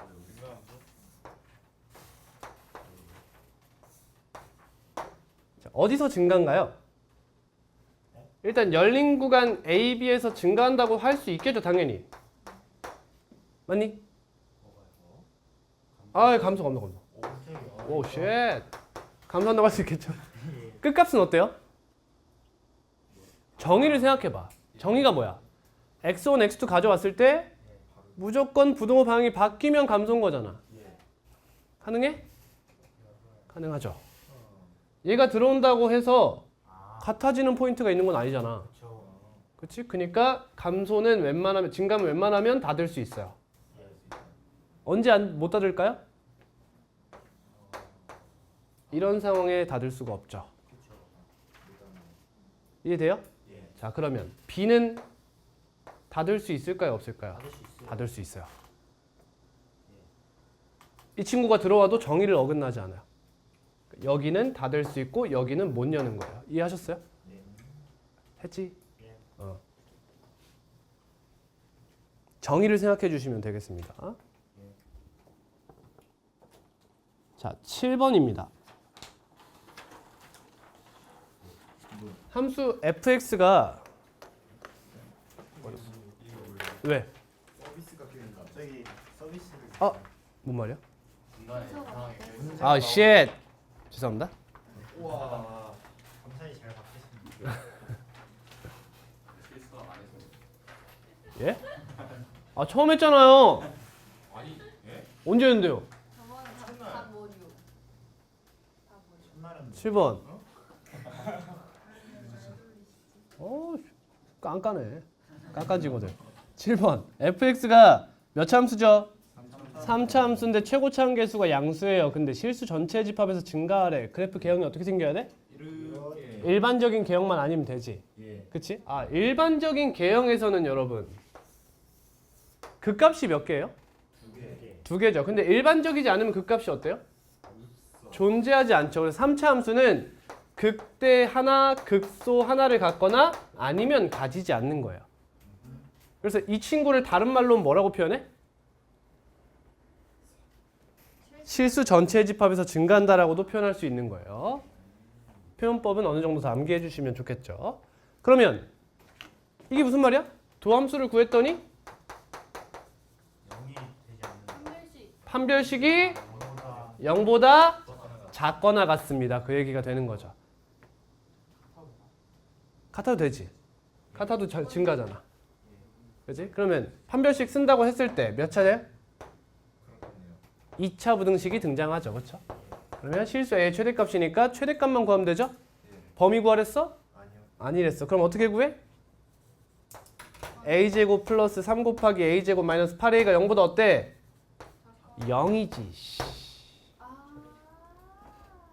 Speaker 1: 자, 어디서 증가인가요? 일단 열린 구간 A, B에서 증가한다고 할 수 있겠죠 당연히. 맞니? 감소. 오 쉣. 감소한다고 할 수 있겠죠. 끝값은 어때요? 정의를 생각해봐. 정의가 뭐야? x1, x2 가져왔을 때 무조건 부동호 방향이 바뀌면 감소인 거잖아. 가능해? 가능하죠. 얘가 들어온다고 해서 같아지는 포인트가 있는 건 아니잖아. 그렇지? 그러니까 감소는 웬만하면 증가는 웬만하면 닫을 수 있어요. 언제 못 닫을까요? 이런 상황에 닫을 수가 없죠.
Speaker 2: 그렇죠.
Speaker 1: 이해돼요?
Speaker 2: 예.
Speaker 1: 자, 그러면 B는 닫을 수 있을까요? 없을까요?
Speaker 2: 받을 수 있어요.
Speaker 1: 닫을 수 있어요. 이 친구가 들어와도 정의를 어긋나지 않아요. 여기는 닫을 수 있고 여기는 못 여는 거예요. 이해하셨어요?
Speaker 2: 네.
Speaker 1: 했지?
Speaker 2: 예.
Speaker 1: 정의를 생각해 주시면 되겠습니다. 자, 7번입니다. 함수 fx가 왜?
Speaker 2: 서비스가 그냥 갑자기 서비스를.
Speaker 1: 뭔 말이야?
Speaker 4: 중간에 이상하게
Speaker 1: 아, 쉣. 죄송합니다.
Speaker 2: 우와. 감사히 잘 받겠습니다.
Speaker 4: 실수가 안 해서.
Speaker 1: 예? 아, 처음 했잖아요.
Speaker 4: 아니, 예?
Speaker 1: 언제 했는데요?
Speaker 3: 저번에
Speaker 2: 첫날.
Speaker 3: 다 모류. 다 모류.
Speaker 2: 첫날은
Speaker 1: 7번. 깐깐해. 깐깐지거든. 7번. fx가 몇 차 함수죠? 3차 함수인데 최고차 함계수가 양수예요. 근데 실수 전체 집합에서 증가하래. 그래프 개형이 어떻게 생겨야 돼?
Speaker 2: 이렇게.
Speaker 1: 일반적인 개형만 아니면 되지.
Speaker 2: 예.
Speaker 1: 그치? 아, 일반적인 개형에서는 여러분 그 값이 몇 개예요?
Speaker 2: 두 개.
Speaker 1: 두 개죠. 근데 일반적이지 않으면 그 값이 어때요? 존재하지 않죠. 그래서 3차 함수는 극대 하나, 극소 하나를 갖거나 아니면 가지지 않는 거예요. 그래서 이 친구를 다른 말로 뭐라고 표현해? 실수 전체 집합에서 증가한다라고도 표현할 수 있는 거예요. 표현법은 어느 정도 더 암기해 주시면 좋겠죠. 그러면 이게 무슨 말이야? 도함수를 구했더니
Speaker 2: 0이 되지 않는.
Speaker 3: 한별씩.
Speaker 1: 판별식이
Speaker 2: 보다
Speaker 1: 0보다 작거나 같습니다. 그 얘기가 되는 거죠. 같아도 되지. 같아도 증가잖아. 그렇지? 그러면 판별식 쓴다고 했을 때 몇 차례? 2차 부등식이 등장하죠. 그렇죠? 그러면 실수 A의 최대값이니까 최대값만 구하면 되죠? 범위 구하랬어?
Speaker 2: 아니요.
Speaker 1: 아니랬어. 그럼 어떻게 구해? A제곱 플러스 3 곱하기 A제곱 마이너스 8A가 0보다 어때? 0이지.
Speaker 3: 아.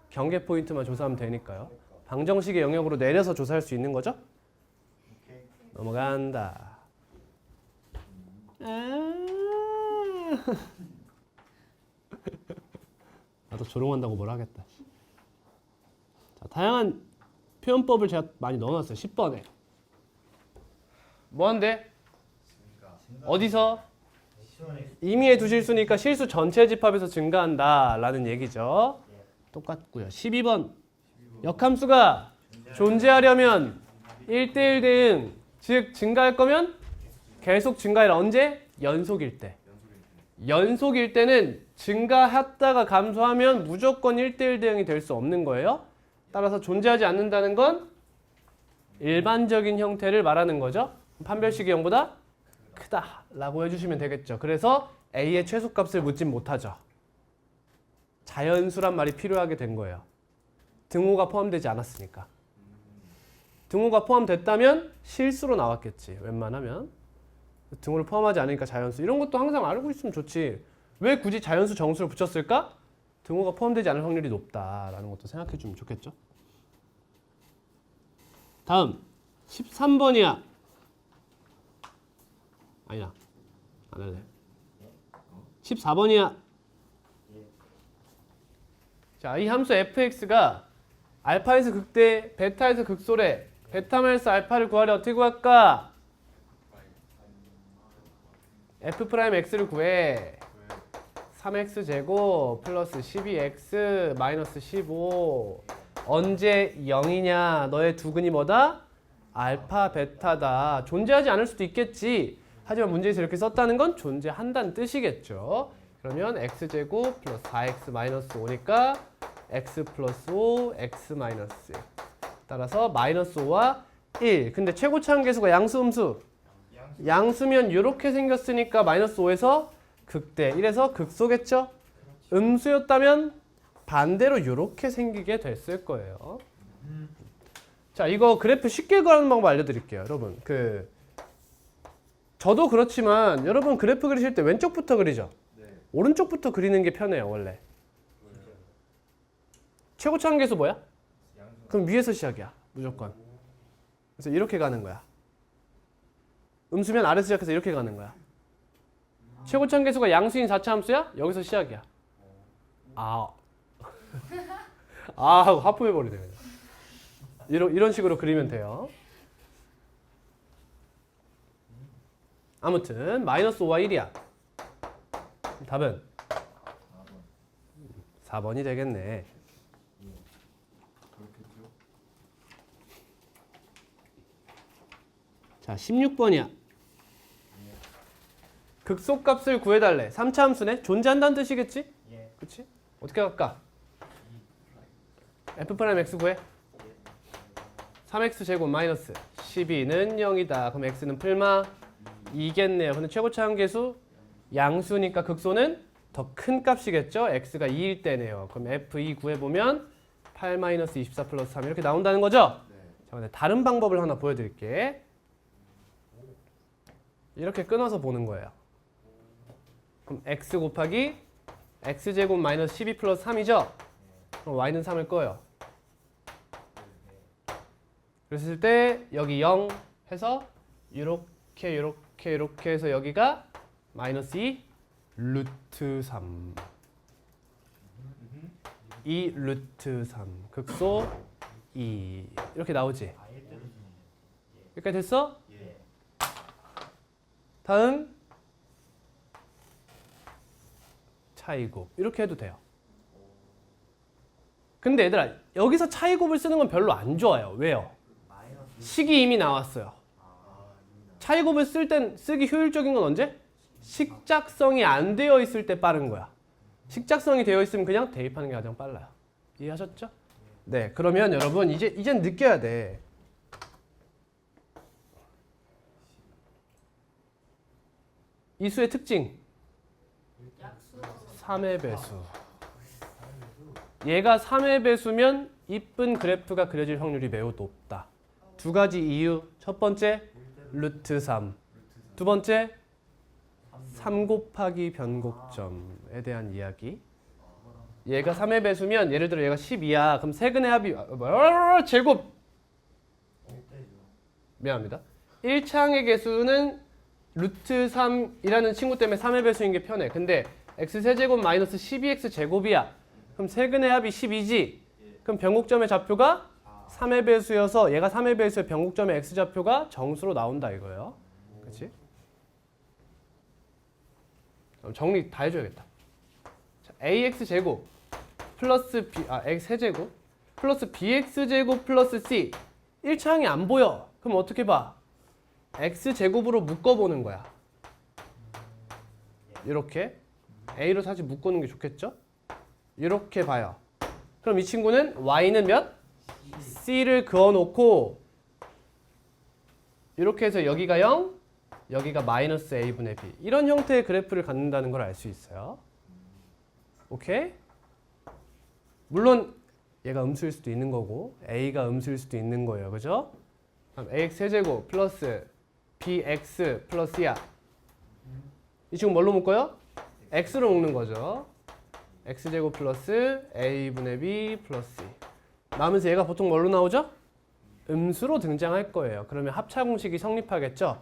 Speaker 1: 경계 포인트만 조사하면 되니까요. 방정식의 영역으로 내려서 조사할 수 있는 거죠?
Speaker 2: 오케이.
Speaker 1: 넘어간다. 나도 조롱한다고 뭐라 하겠다. 자, 다양한 표현법을 제가 많이 넣어놨어요. 10번에. 뭐한데? 어디서?
Speaker 2: 시원해.
Speaker 1: 임의의 두 실수니까 실수 전체 집합에서 증가한다 라는 얘기죠. 똑같고요. 12번. 역함수가 존재하려면 1대1 대응, 즉 증가할 거면 계속 증가해라. 언제? 연속일 때. 연속일 때는 증가했다가 감소하면 무조건 1대1 대응이 될 수 없는 거예요. 따라서 존재하지 않는다는 건 일반적인 형태를 말하는 거죠. 판별식이 0보다 크다 라고 해주시면 되겠죠. 그래서 A의 최소값을 묻진 못하죠. 자연수란 말이 필요하게 된 거예요. 등호가 포함되지 않았으니까. 등호가 포함됐다면 실수로 나왔겠지. 웬만하면. 등호를 포함하지 않으니까 자연수. 이런 것도 항상 알고 있으면 좋지. 왜 굳이 자연수 정수를 붙였을까? 등호가 포함되지 않을 확률이 높다라는 것도 생각해 주면 좋겠죠. 다음 13번이야. 아니야. 안 할래. 14번이야. 자, 이 함수 fx가 알파에서 극대, 베타에서 극소래. 베타 마이너스 알파를 구하려 어떻게 구할까? f 프라임 x를 구해. 3x 제곱 플러스 12x 마이너스 15. 언제 0이냐? 너의 두근이 뭐다? 알파, 베타다. 존재하지 않을 수도 있겠지. 하지만 문제에서 이렇게 썼다는 건 존재한다는 뜻이겠죠. 그러면 x제곱 플러스 4x 마이너스 5니까 x 플러스 5, x 마이너스 1. 따라서 마이너스 5와 1. 근데 최고차 함계수가 양수, 음수? 양수면 이렇게 생겼으니까 마이너스 5에서 극대. 이래서 극소겠죠? 음수였다면 반대로 이렇게 생기게 됐을 거예요. 자, 이거 그래프 쉽게 그리는 방법 알려드릴게요. 여러분, 저도 그렇지만 여러분 그래프 그리실 때 왼쪽부터 그리죠? 오른쪽부터 그리는 게 편해요, 원래. 최고차 한계수 뭐야?
Speaker 2: 양수.
Speaker 1: 그럼 위에서 시작이야. 무조건. 그래서 이렇게 가는 거야. 음수면 아래서 시작해서 이렇게 가는 거야. 최고차 한계수가 양수인 4차 함수야? 여기서 시작이야. 아. 아 하고 하품해버리네 그냥. 이런 식으로 그리면 돼요. 아무튼 마이너스 5와 1이야. 답은 4번이 되겠네.
Speaker 4: 그렇겠죠?
Speaker 1: 자, 16번이야. 극소값을 구해달래. 3차 함수네. 존재한다는 뜻이겠지?
Speaker 2: 예.
Speaker 1: 그치? 어떻게 할까? F'X 구해. 3x 제곱 마이너스 12는 0이다. 그럼 x는 풀마 2겠네요. 근데 최고차 한계수 양수니까 극소는 더 큰 값이겠죠? x가 2일 때네요. 그럼 f2 구해보면 8 마이너스 24 플러스 3 이렇게 나온다는 거죠?
Speaker 4: 네.
Speaker 1: 자, 근데 다른 방법을 하나 보여드릴게. 이렇게 끊어서 보는 거예요. 그럼 x 곱하기 x제곱 마이너스 12 플러스 3이죠? 그럼 y는 3을 꺼요. 그랬을 때 여기 0 해서 이렇게 해서 여기가 마이너스 2 루트 3 2 루트 3 극소 2 이렇게 나오지?
Speaker 2: 아예 때로 주는
Speaker 1: 여기까지 됐어?
Speaker 2: 예.
Speaker 1: 다음 차이곱 이렇게 해도 돼요. 근데 얘들아 여기서 차이곱을 쓰는 건 별로 안 좋아요. 왜요?
Speaker 2: 마이너스.
Speaker 1: 식이 이미 나왔어요. 차이곱을 쓸 땐 쓰기 효율적인 건 언제? 식작성이 안 되어 있을 때 빠른 거야. 식작성이 되어 있으면 그냥 대입하는 게 가장 빨라요. 이해하셨죠? 네, 그러면 여러분 이젠 느껴야 돼. 이 수의 특징. 3의 배수. 얘가 3의 배수면 이쁜 그래프가 그려질 확률이 매우 높다. 두 가지 이유. 첫 번째, 루트 3. 두 번째, 3 곱하기 변곡점에 대한 이야기. 얘가 3의 배수면 예를 들어 얘가 12야. 그럼 세근의 합이 제곱. 미안합니다. 1차항의 개수는 루트 3이라는 친구 때문에 3의 배수인 게 편해. 근데 x세제곱 마이너스 12x 제곱이야. 그럼 세근의 합이 12지. 그럼 변곡점의 좌표가 3의 배수여서 얘가 3의 배수의 변곡점의 x좌표가 정수로 나온다 이거예요. 그렇지? 그럼 정리 다 해줘야겠다. 자, ax 제곱 플러스 x 세제곱 플러스 bx 제곱 플러스 c 1차항이 안 보여. 그럼 어떻게 봐? x 제곱으로 묶어보는 거야. 이렇게 a로 사실 묶어놓는 게 좋겠죠? 이렇게 봐요. 그럼 이 친구는 y는 몇? c를 그어놓고 이렇게 해서 여기가 0, 여기가 마이너스 a분의 b 이런 형태의 그래프를 갖는다는 걸 알 수 있어요. 오케이? 물론 얘가 음수일 수도 있는 거고 a가 음수일 수도 있는 거예요. 그죠? 그럼 ax 세제곱 플러스 bx 플러스야. 이 친구 뭘로 묶어요? x로 묶는 거죠. x제곱 플러스 a분의 b 플러스 c. 나오면서 얘가 보통 뭘로 나오죠? 음수로 등장할 거예요. 그러면 합차 공식이 성립하겠죠?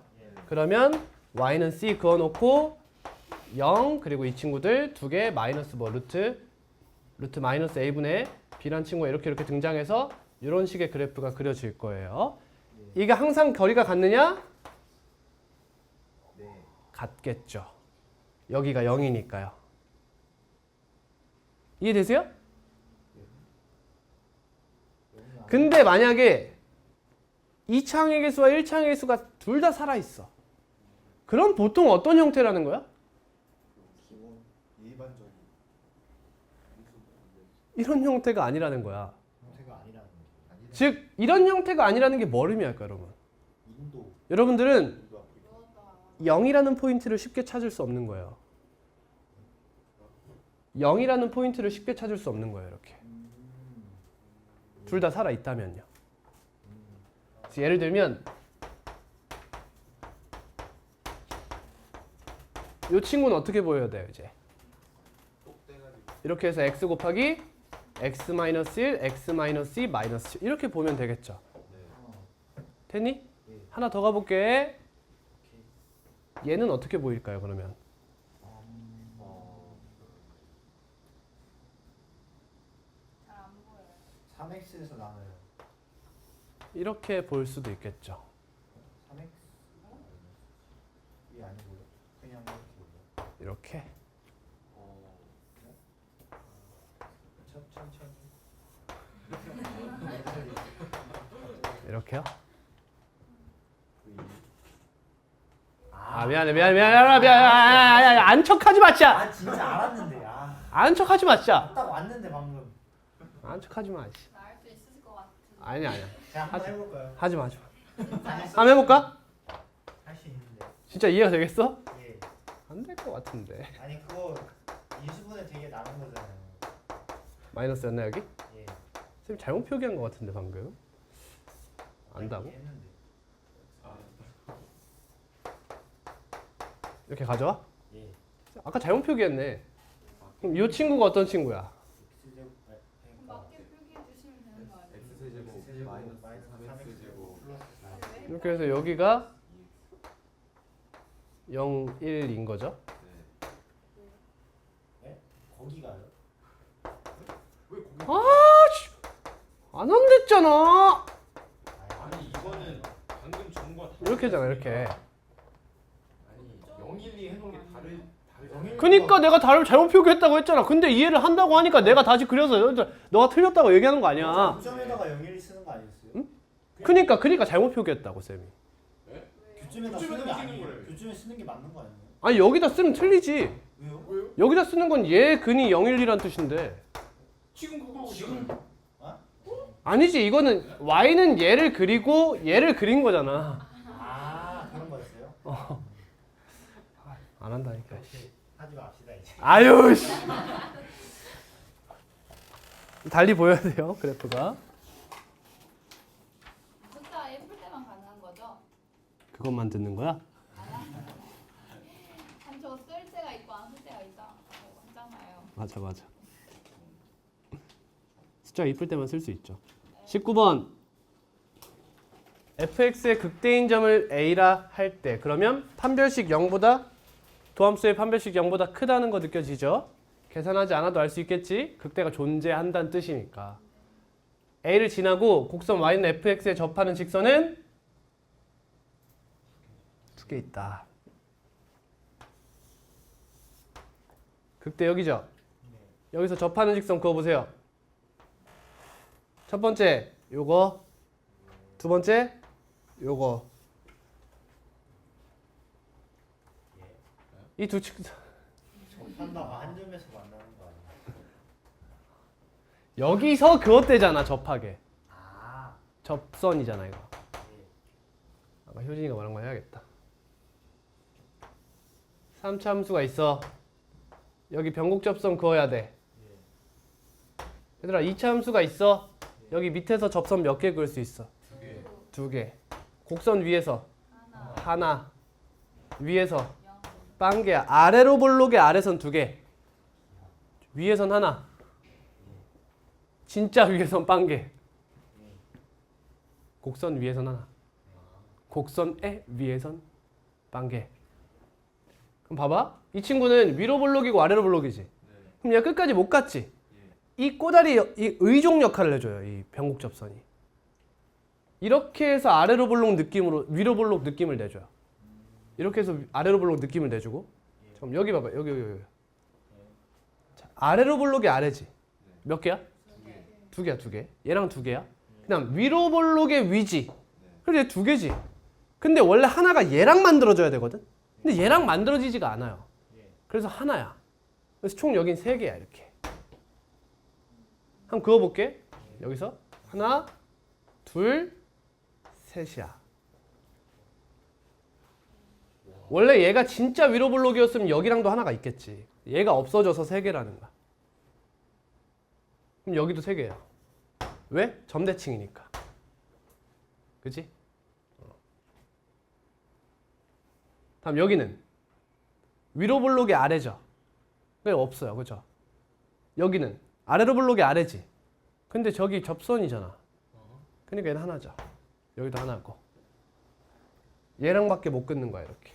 Speaker 1: 그러면 y는 c 그어놓고 0 그리고 이 친구들 두 개 마이너스 루트 마이너스 a분의 b란 친구가 이렇게 등장해서 이런 식의 그래프가 그려질 거예요. 이게 항상 거리가 같느냐? 같겠죠. 여기가 0이니까요. 이해되세요? 근데 만약에 2차항의 개수와 1차항의 개수가 둘 다 살아있어. 그럼 보통 어떤 형태라는 거야?
Speaker 4: 기본 일반적인
Speaker 1: 이런 형태가 아니라는 거야.
Speaker 2: 형태가 아니라는 거.
Speaker 1: 즉 이런 형태가 아니라는 게 뭘 의미할까 여러분?
Speaker 2: 인도.
Speaker 1: 여러분들은
Speaker 4: 인도 아프리카
Speaker 1: 0이라는 포인트를 쉽게 찾을 수 없는 거예요. 0이라는 포인트를 쉽게 찾을 수 없는 거예요. 이렇게. 둘 다 살아있다면요. 그래서 예를 들면 이 친구는 어떻게 보여야 돼요? 이제
Speaker 4: 똑대가리
Speaker 1: 이렇게 해서 x 곱하기 x-1, x-2, 마이너스 7 이렇게 보면 되겠죠. 됐니?
Speaker 2: 네.
Speaker 1: 하나 더 가볼게. 얘는 어떻게 보일까요 그러면?
Speaker 3: 잘 안 보여요.
Speaker 2: 3x에서 나눠요.
Speaker 1: 이렇게 볼 수도 있겠죠.
Speaker 2: 3x? 이게 아니고요. 그냥 이렇게.
Speaker 1: 이렇게.
Speaker 2: 천천히.
Speaker 1: 이렇게요?
Speaker 2: 아,
Speaker 1: 아 미안해 안 척하지 마 진짜.
Speaker 2: 아 진짜 알았는데. 아,
Speaker 1: 안 척하지 마 진짜.
Speaker 2: 딱 왔는데 방금.
Speaker 1: 안 척하지 마. 씨.
Speaker 3: 나을 수 있을 것 같은.
Speaker 1: 아니야.
Speaker 2: 제가 한번 해볼까요?
Speaker 1: 하지 마.
Speaker 3: 진짜요?
Speaker 1: 한번 해볼까?
Speaker 2: 할 수 있는데.
Speaker 1: 진짜 이해가 되겠어?
Speaker 2: 예.
Speaker 1: 안 될 것 같은데.
Speaker 2: 아니 그거 인수분해 되게 나는 거잖아요.
Speaker 1: 마이너스였나 여기?
Speaker 2: 예.
Speaker 1: 쌤 잘못 표기한 것 같은데 방금. 안다고?
Speaker 2: 했는데.
Speaker 1: 이렇게 가져와?
Speaker 2: 예.
Speaker 1: 아까 잘못 표기했네. 그럼 이 친구가 어떤 친구야?
Speaker 2: x제곱 그러니까
Speaker 3: 맞게 표기해 주시면 되는 거 아니에요?
Speaker 4: x제곱 마이너스 3x제곱
Speaker 2: 플러스 4.
Speaker 3: 왜?
Speaker 1: 이렇게 해서 여기가 0, 1인 거죠.
Speaker 2: 거기가요?
Speaker 4: 왜 거기
Speaker 1: 안 한댔잖아.
Speaker 4: 아니 이거는 방금 전과
Speaker 1: 이렇게 하잖아 이렇게.
Speaker 4: 아니 012 해놓은 게 다르잖아.
Speaker 1: 그니까 내가 잘못 표기했다고 했잖아. 근데 이해를 한다고 하니까 내가 다시 그려서 너가 틀렸다고 얘기하는 거 아니야.
Speaker 2: 9점에다가 0일 쓰는 거 아니었어요?
Speaker 1: 응? 그니까 잘못 표기했다고 쌤이.
Speaker 2: 교점에다 쓰는 게
Speaker 4: 교점에다 쓰는
Speaker 2: 아니에요.
Speaker 4: 거래요.
Speaker 2: 교점에 쓰는 게 맞는 거 아니에요?
Speaker 1: 아니 여기다 쓰면 틀리지.
Speaker 2: 왜요?
Speaker 4: 왜요?
Speaker 1: 여기다 쓰는 건 얘 근이 012란 뜻인데.
Speaker 4: 지금 그거하고 지금
Speaker 1: 아니지 이거는 y는 얘를 그리고 얘를 그린 거잖아.
Speaker 2: 아 그런 거였어요?
Speaker 1: 안 한다니까.
Speaker 2: 오케이. 하지 맙시다 이제.
Speaker 1: 아유 씨. 달리 보여야 돼요 그래프가.
Speaker 3: 숫자 예쁠 때만 가능한 거죠?
Speaker 1: 그것만 듣는 거야?
Speaker 3: 한 저 쓸 때가 있고 안 쓸 때가 있다 하잖아요.
Speaker 1: 맞아. 숫자 이쁠 때만 쓸 수 있죠. 19번. fx의 극대인 점을 a라 할 때 그러면 판별식 0보다 도함수의 판별식 0보다 크다는 거 느껴지죠? 계산하지 않아도 알 수 있겠지? 극대가 존재한다는 뜻이니까. a를 지나고 곡선 y는 fx에 접하는 직선은 두 개 있다. 극대 여기죠? 여기서 접하는 직선 그어보세요. 첫 번째 요거, 두 번째 요거. 이 두 직선
Speaker 2: 접한다고 한 점에서 만나는 거 아니에요?
Speaker 1: 여기서 그것대잖아 접하게.
Speaker 2: 아
Speaker 1: 접선이잖아 이거.
Speaker 2: 예.
Speaker 1: 아까 효진이가 말한 거 해야겠다. 3차 함수가 있어. 여기 변곡 접선 그어야 돼. 얘들아 2차 함수가 있어. 여기 밑에서 접선 몇 개 그을 수 있어? 두 개. 곡선 위에서 하나. 위에서 빵개야. 아래로 볼록의 아래선 두 개. 위에선 하나. 진짜 위에선 빵개. 곡선 위에선 하나. 곡선의 위에선 빵개. 그럼 봐봐. 이 친구는 위로 볼록이고 아래로 볼록이지. 그럼 얘가 끝까지 못 갔지. 이 꼬다리 이 의종 역할을 해줘요. 이 변곡 접선이. 이렇게 해서 아래로 볼록 느낌으로 위로 볼록 느낌을 내줘요. 이렇게 해서 아래로 볼록 느낌을 내주고. 그럼 여기 봐봐. 여기. 자, 아래로 볼록이 아래지. 몇 개야? 두 개야. 두 개. 얘랑 두 개야. 그다음 위로 볼록의 위지. 그래서 얘 두 개지. 근데 원래 하나가 얘랑 만들어져야 되거든. 근데 얘랑 만들어지지가 않아요. 그래서 하나야. 그래서 총 여긴 세 개야 이렇게. 한번 그어볼게. 여기서 하나, 둘, 셋이야. 원래 얘가 진짜 위로 볼록이었으면 여기랑도 하나가 있겠지. 얘가 없어져서 세 개라는 거야. 그럼 여기도 세 개야. 왜? 점대칭이니까. 그치? 다음 여기는 위로 볼록이 아래죠. 왜 없어요, 그죠? 여기는 아래로 볼록이 아래지. 근데 저기 접선이잖아. 그러니까 얘는 하나죠. 여기도 하나고. 얘랑밖에 못 끊는 거야 이렇게.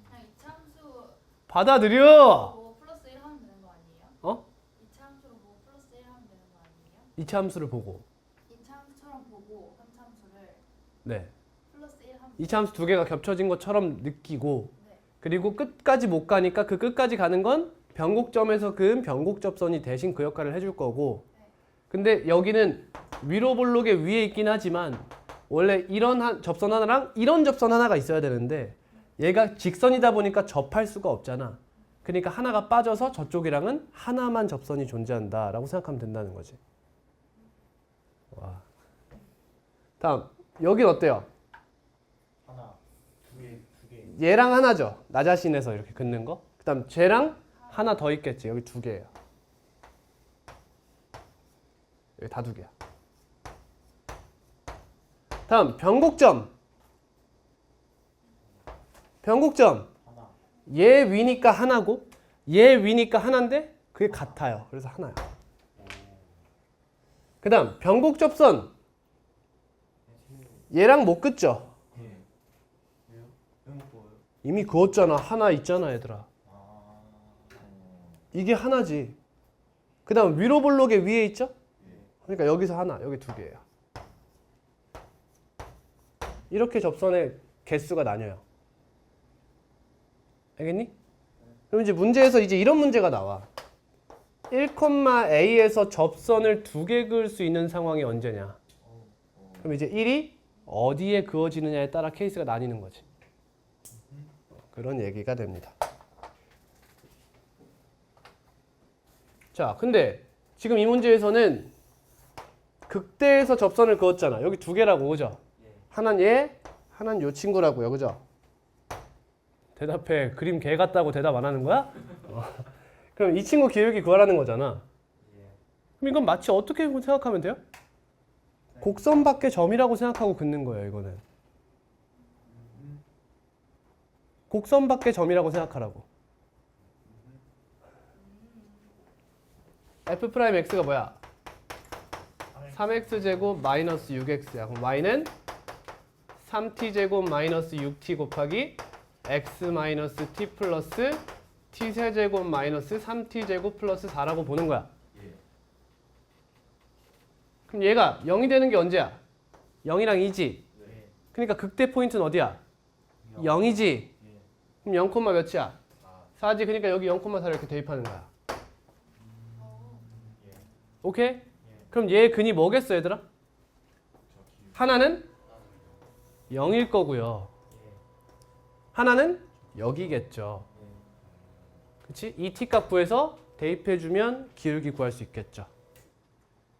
Speaker 3: 그냥 이차함수
Speaker 1: 받아들여.
Speaker 3: 보고 플러스 1 하면 되는 거 아니에요?
Speaker 1: 어?
Speaker 3: 이차함수로 보고 플러스 1 하면 되는 거 아니에요?
Speaker 1: 이차 함수를 보고.
Speaker 3: 이차함수처럼 보고 함수를
Speaker 1: 네.
Speaker 3: 플러스 1 하면
Speaker 1: 이차 함수 두 개가 겹쳐진 것처럼 느끼고.
Speaker 3: 네.
Speaker 1: 그리고 끝까지 못 가니까 그 끝까지 가는 건 변곡점에서 그은 변곡접선이 대신 그 역할을 해줄 거고. 근데 여기는 위로 볼록의 위에 있긴 하지만 원래 이런 접선 하나랑 이런 접선 하나가 있어야 되는데 얘가 직선이다 보니까 접할 수가 없잖아. 그러니까 하나가 빠져서 저쪽이랑은 하나만 접선이 존재한다라고 생각하면 된다는 거지. 와. 다음 여긴 어때요?
Speaker 2: 하나, 두 개.
Speaker 1: 얘랑 하나죠. 나 자신에서 이렇게 긋는 거. 그 다음 쟤랑 하나 더 있겠지. 여기 두 개예요. 여기 다 두 개야. 다음 변곡점. 변곡점.
Speaker 2: 하나.
Speaker 1: 얘 위니까 하나고 얘 위니까 하나인데 그게 같아요. 그래서 하나야. 그 다음 변곡접선. 얘랑 못 긋죠.
Speaker 2: 예. 왜요? 왜 못 보여요?
Speaker 1: 이미 그었잖아. 하나 있잖아 얘들아.
Speaker 2: 아.
Speaker 1: 이게 하나지. 그 다음 위로 볼록의 위에 있죠?
Speaker 2: 예.
Speaker 1: 그러니까 여기서 하나, 여기 두 개예요. 이렇게 접선의 개수가 나뉘어요. 알겠니? 그럼 이제 문제에서 이제 이런 문제가 나와. 1,a에서 접선을 두 개 그을 수 있는 상황이 언제냐? 그럼 이제 1이 어디에 그어지느냐에 따라 케이스가 나뉘는 거지. 그런 얘기가 됩니다. 자, 근데 지금 이 문제에서는 극대에서 접선을 그었잖아. 여기 두 개라고, 그죠? 하나는 얘, 하나는 요 친구라고요, 그죠? 대답해. 그림 개 같다고 대답 안 하는 거야? 그럼 이 친구 기울기 구하라는 거잖아. 그럼 이건 마치 어떻게 생각하면 돼요? 곡선 밖의 점이라고 생각하고 긋는 거예요, 이거는. 곡선 밖의 점이라고 생각하라고. f'x가 뭐야? 3x제곱 마이너스 6x야. 그럼 y는 3t제곱 마이너스 6t 곱하기 x 마이너스 t 플러스 t세제곱 마이너스 3t제곱 플러스 4라고 보는 거야. 그럼 얘가 0이 되는 게 언제야? 0이랑 2지.
Speaker 2: 네.
Speaker 1: 그러니까 극대 포인트는 어디야? 0이지. 그럼 0, 몇이야? 4지. 그러니까 여기 0,4를 이렇게 대입하는 거야. 오케이? 그럼 얘의 근이 뭐겠어, 얘들아? 하나는 0일 거고요. 하나는 여기겠죠. 그치? 이 t값 구해서 대입해주면 기울기 구할 수 있겠죠.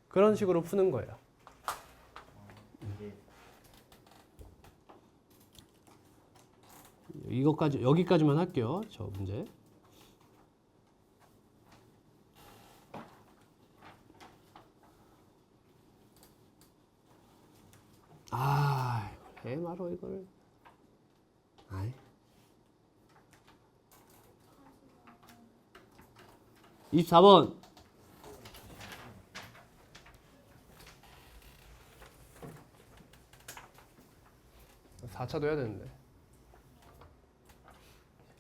Speaker 1: 그런 식으로 푸는 거예요. 이것까지 여기까지만 할게요. 저 문제. 아, 이걸 해 말어 이걸. 아이. 이 24번. 4차도 해야 되는데.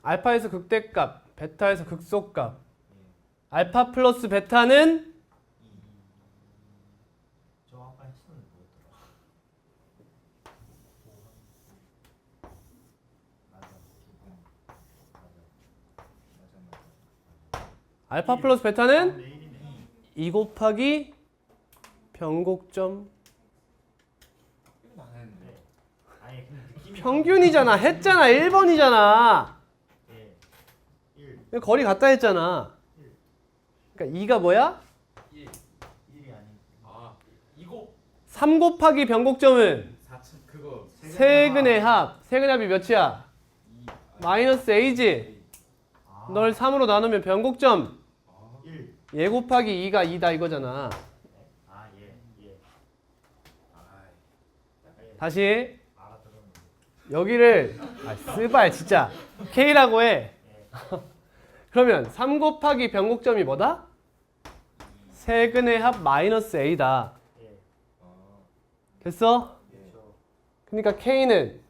Speaker 1: 알파에서 극대값, 베타에서 극소값. 알파 플러스 베타는
Speaker 2: 저 아까 했었는데 뭐였더라? 맞아.
Speaker 1: 알파 플러스 베타는
Speaker 2: 내일이네.
Speaker 1: 2 곱하기 변곡점
Speaker 2: 이건 안 했는데. 아니 근데 느낌이
Speaker 1: 평균이잖아. 했잖아. 1번이잖아.
Speaker 2: 예. 1.
Speaker 1: 거리 같다 했잖아. 그러니까 2가 뭐야?
Speaker 2: 1이 아닌.
Speaker 4: 아 이거
Speaker 1: 3 곱하기 변곡점은
Speaker 4: 4층 그거
Speaker 1: 세근의 합. 세근의 합이 몇이야? 마이너스 a지.
Speaker 2: 아.
Speaker 1: 널 3으로 나누면 변곡점
Speaker 2: 1.
Speaker 1: 얘 곱하기 2가 2다 이거잖아.
Speaker 2: 아, 예. 예.
Speaker 1: 다시
Speaker 2: 알아들었는데.
Speaker 1: 여기를 스발 진짜 K라고 해. 그러면 3 곱하기 변곡점이 뭐다? 세근의 합 마이너스 a다.
Speaker 2: 예.
Speaker 4: 아,
Speaker 1: 됐어?
Speaker 2: 그렇죠.
Speaker 1: 그러니까 k는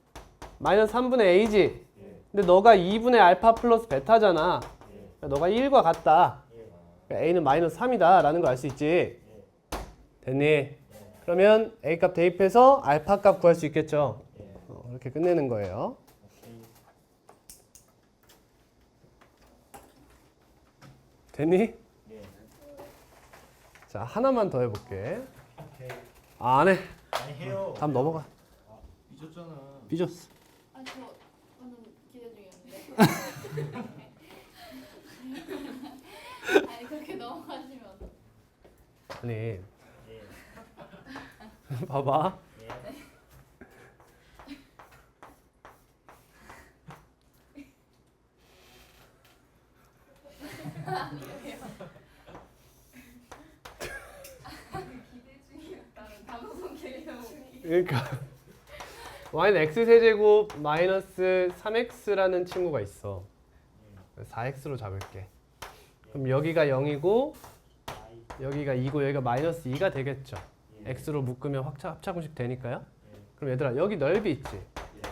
Speaker 1: 마이너스 3분의 a지.
Speaker 2: 예.
Speaker 1: 근데 너가 2분의 알파 플러스 베타잖아.
Speaker 2: 예.
Speaker 1: 그러니까 너가 1과 같다.
Speaker 2: 예.
Speaker 1: 그러니까 a는 마이너스 3이다 라는 걸 알 수 있지.
Speaker 2: 예.
Speaker 1: 됐니? 그러면 a 값 대입해서 알파 값 구할 수 있겠죠.
Speaker 2: 예.
Speaker 1: 이렇게 끝내는 거예요.
Speaker 2: 오케이.
Speaker 1: 됐니?
Speaker 2: 예.
Speaker 1: 자, 하나만 더 해볼게.
Speaker 2: 오케이.
Speaker 1: 아, 안 해.
Speaker 2: 아니 해요.
Speaker 1: 다음 넘어가.
Speaker 4: 삐졌잖아.
Speaker 1: 삐졌어.
Speaker 3: 아저 완전 기대 중이었는데. 아니 그렇게 넘어가시면
Speaker 1: 아니,
Speaker 2: 예.
Speaker 1: 봐봐.
Speaker 2: 예.
Speaker 3: 기대 중이었다는 방송 개념이.
Speaker 1: 그러니까 y는 x 세제곱 마이너스 3x라는 친구가 있어. 4x로 잡을게. 그럼 여기가 0이고
Speaker 2: 아이.
Speaker 1: 여기가 2고 여기가 마이너스 2가 되겠죠.
Speaker 2: 예.
Speaker 1: x로 묶으면 합차공식 되니까요.
Speaker 2: 예.
Speaker 1: 그럼 얘들아 여기 넓이 있지.
Speaker 2: 예. 있죠.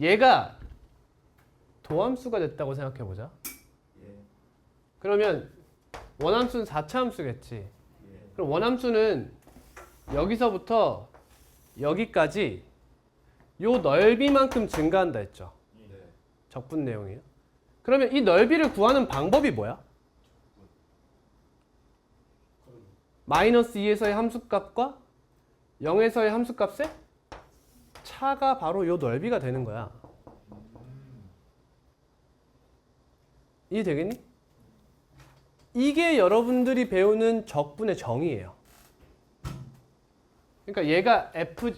Speaker 1: 얘가 도함수가 됐다고 생각해 보자.
Speaker 2: 예.
Speaker 1: 그러면 원함수는 4차 함수겠지.
Speaker 2: 예.
Speaker 1: 그럼 원함수는 여기서부터 여기까지 요 넓이만큼 증가한다 했죠.
Speaker 2: 예.
Speaker 1: 적분 내용이에요. 그러면 이 넓이를 구하는 방법이 뭐야? 마이너스 2에서의 함수값과 0에서의 함수값의 차가 바로 요 넓이가 되는 거야. 이해되겠니? 이게 여러분들이 배우는 적분의 정의예요. 그러니까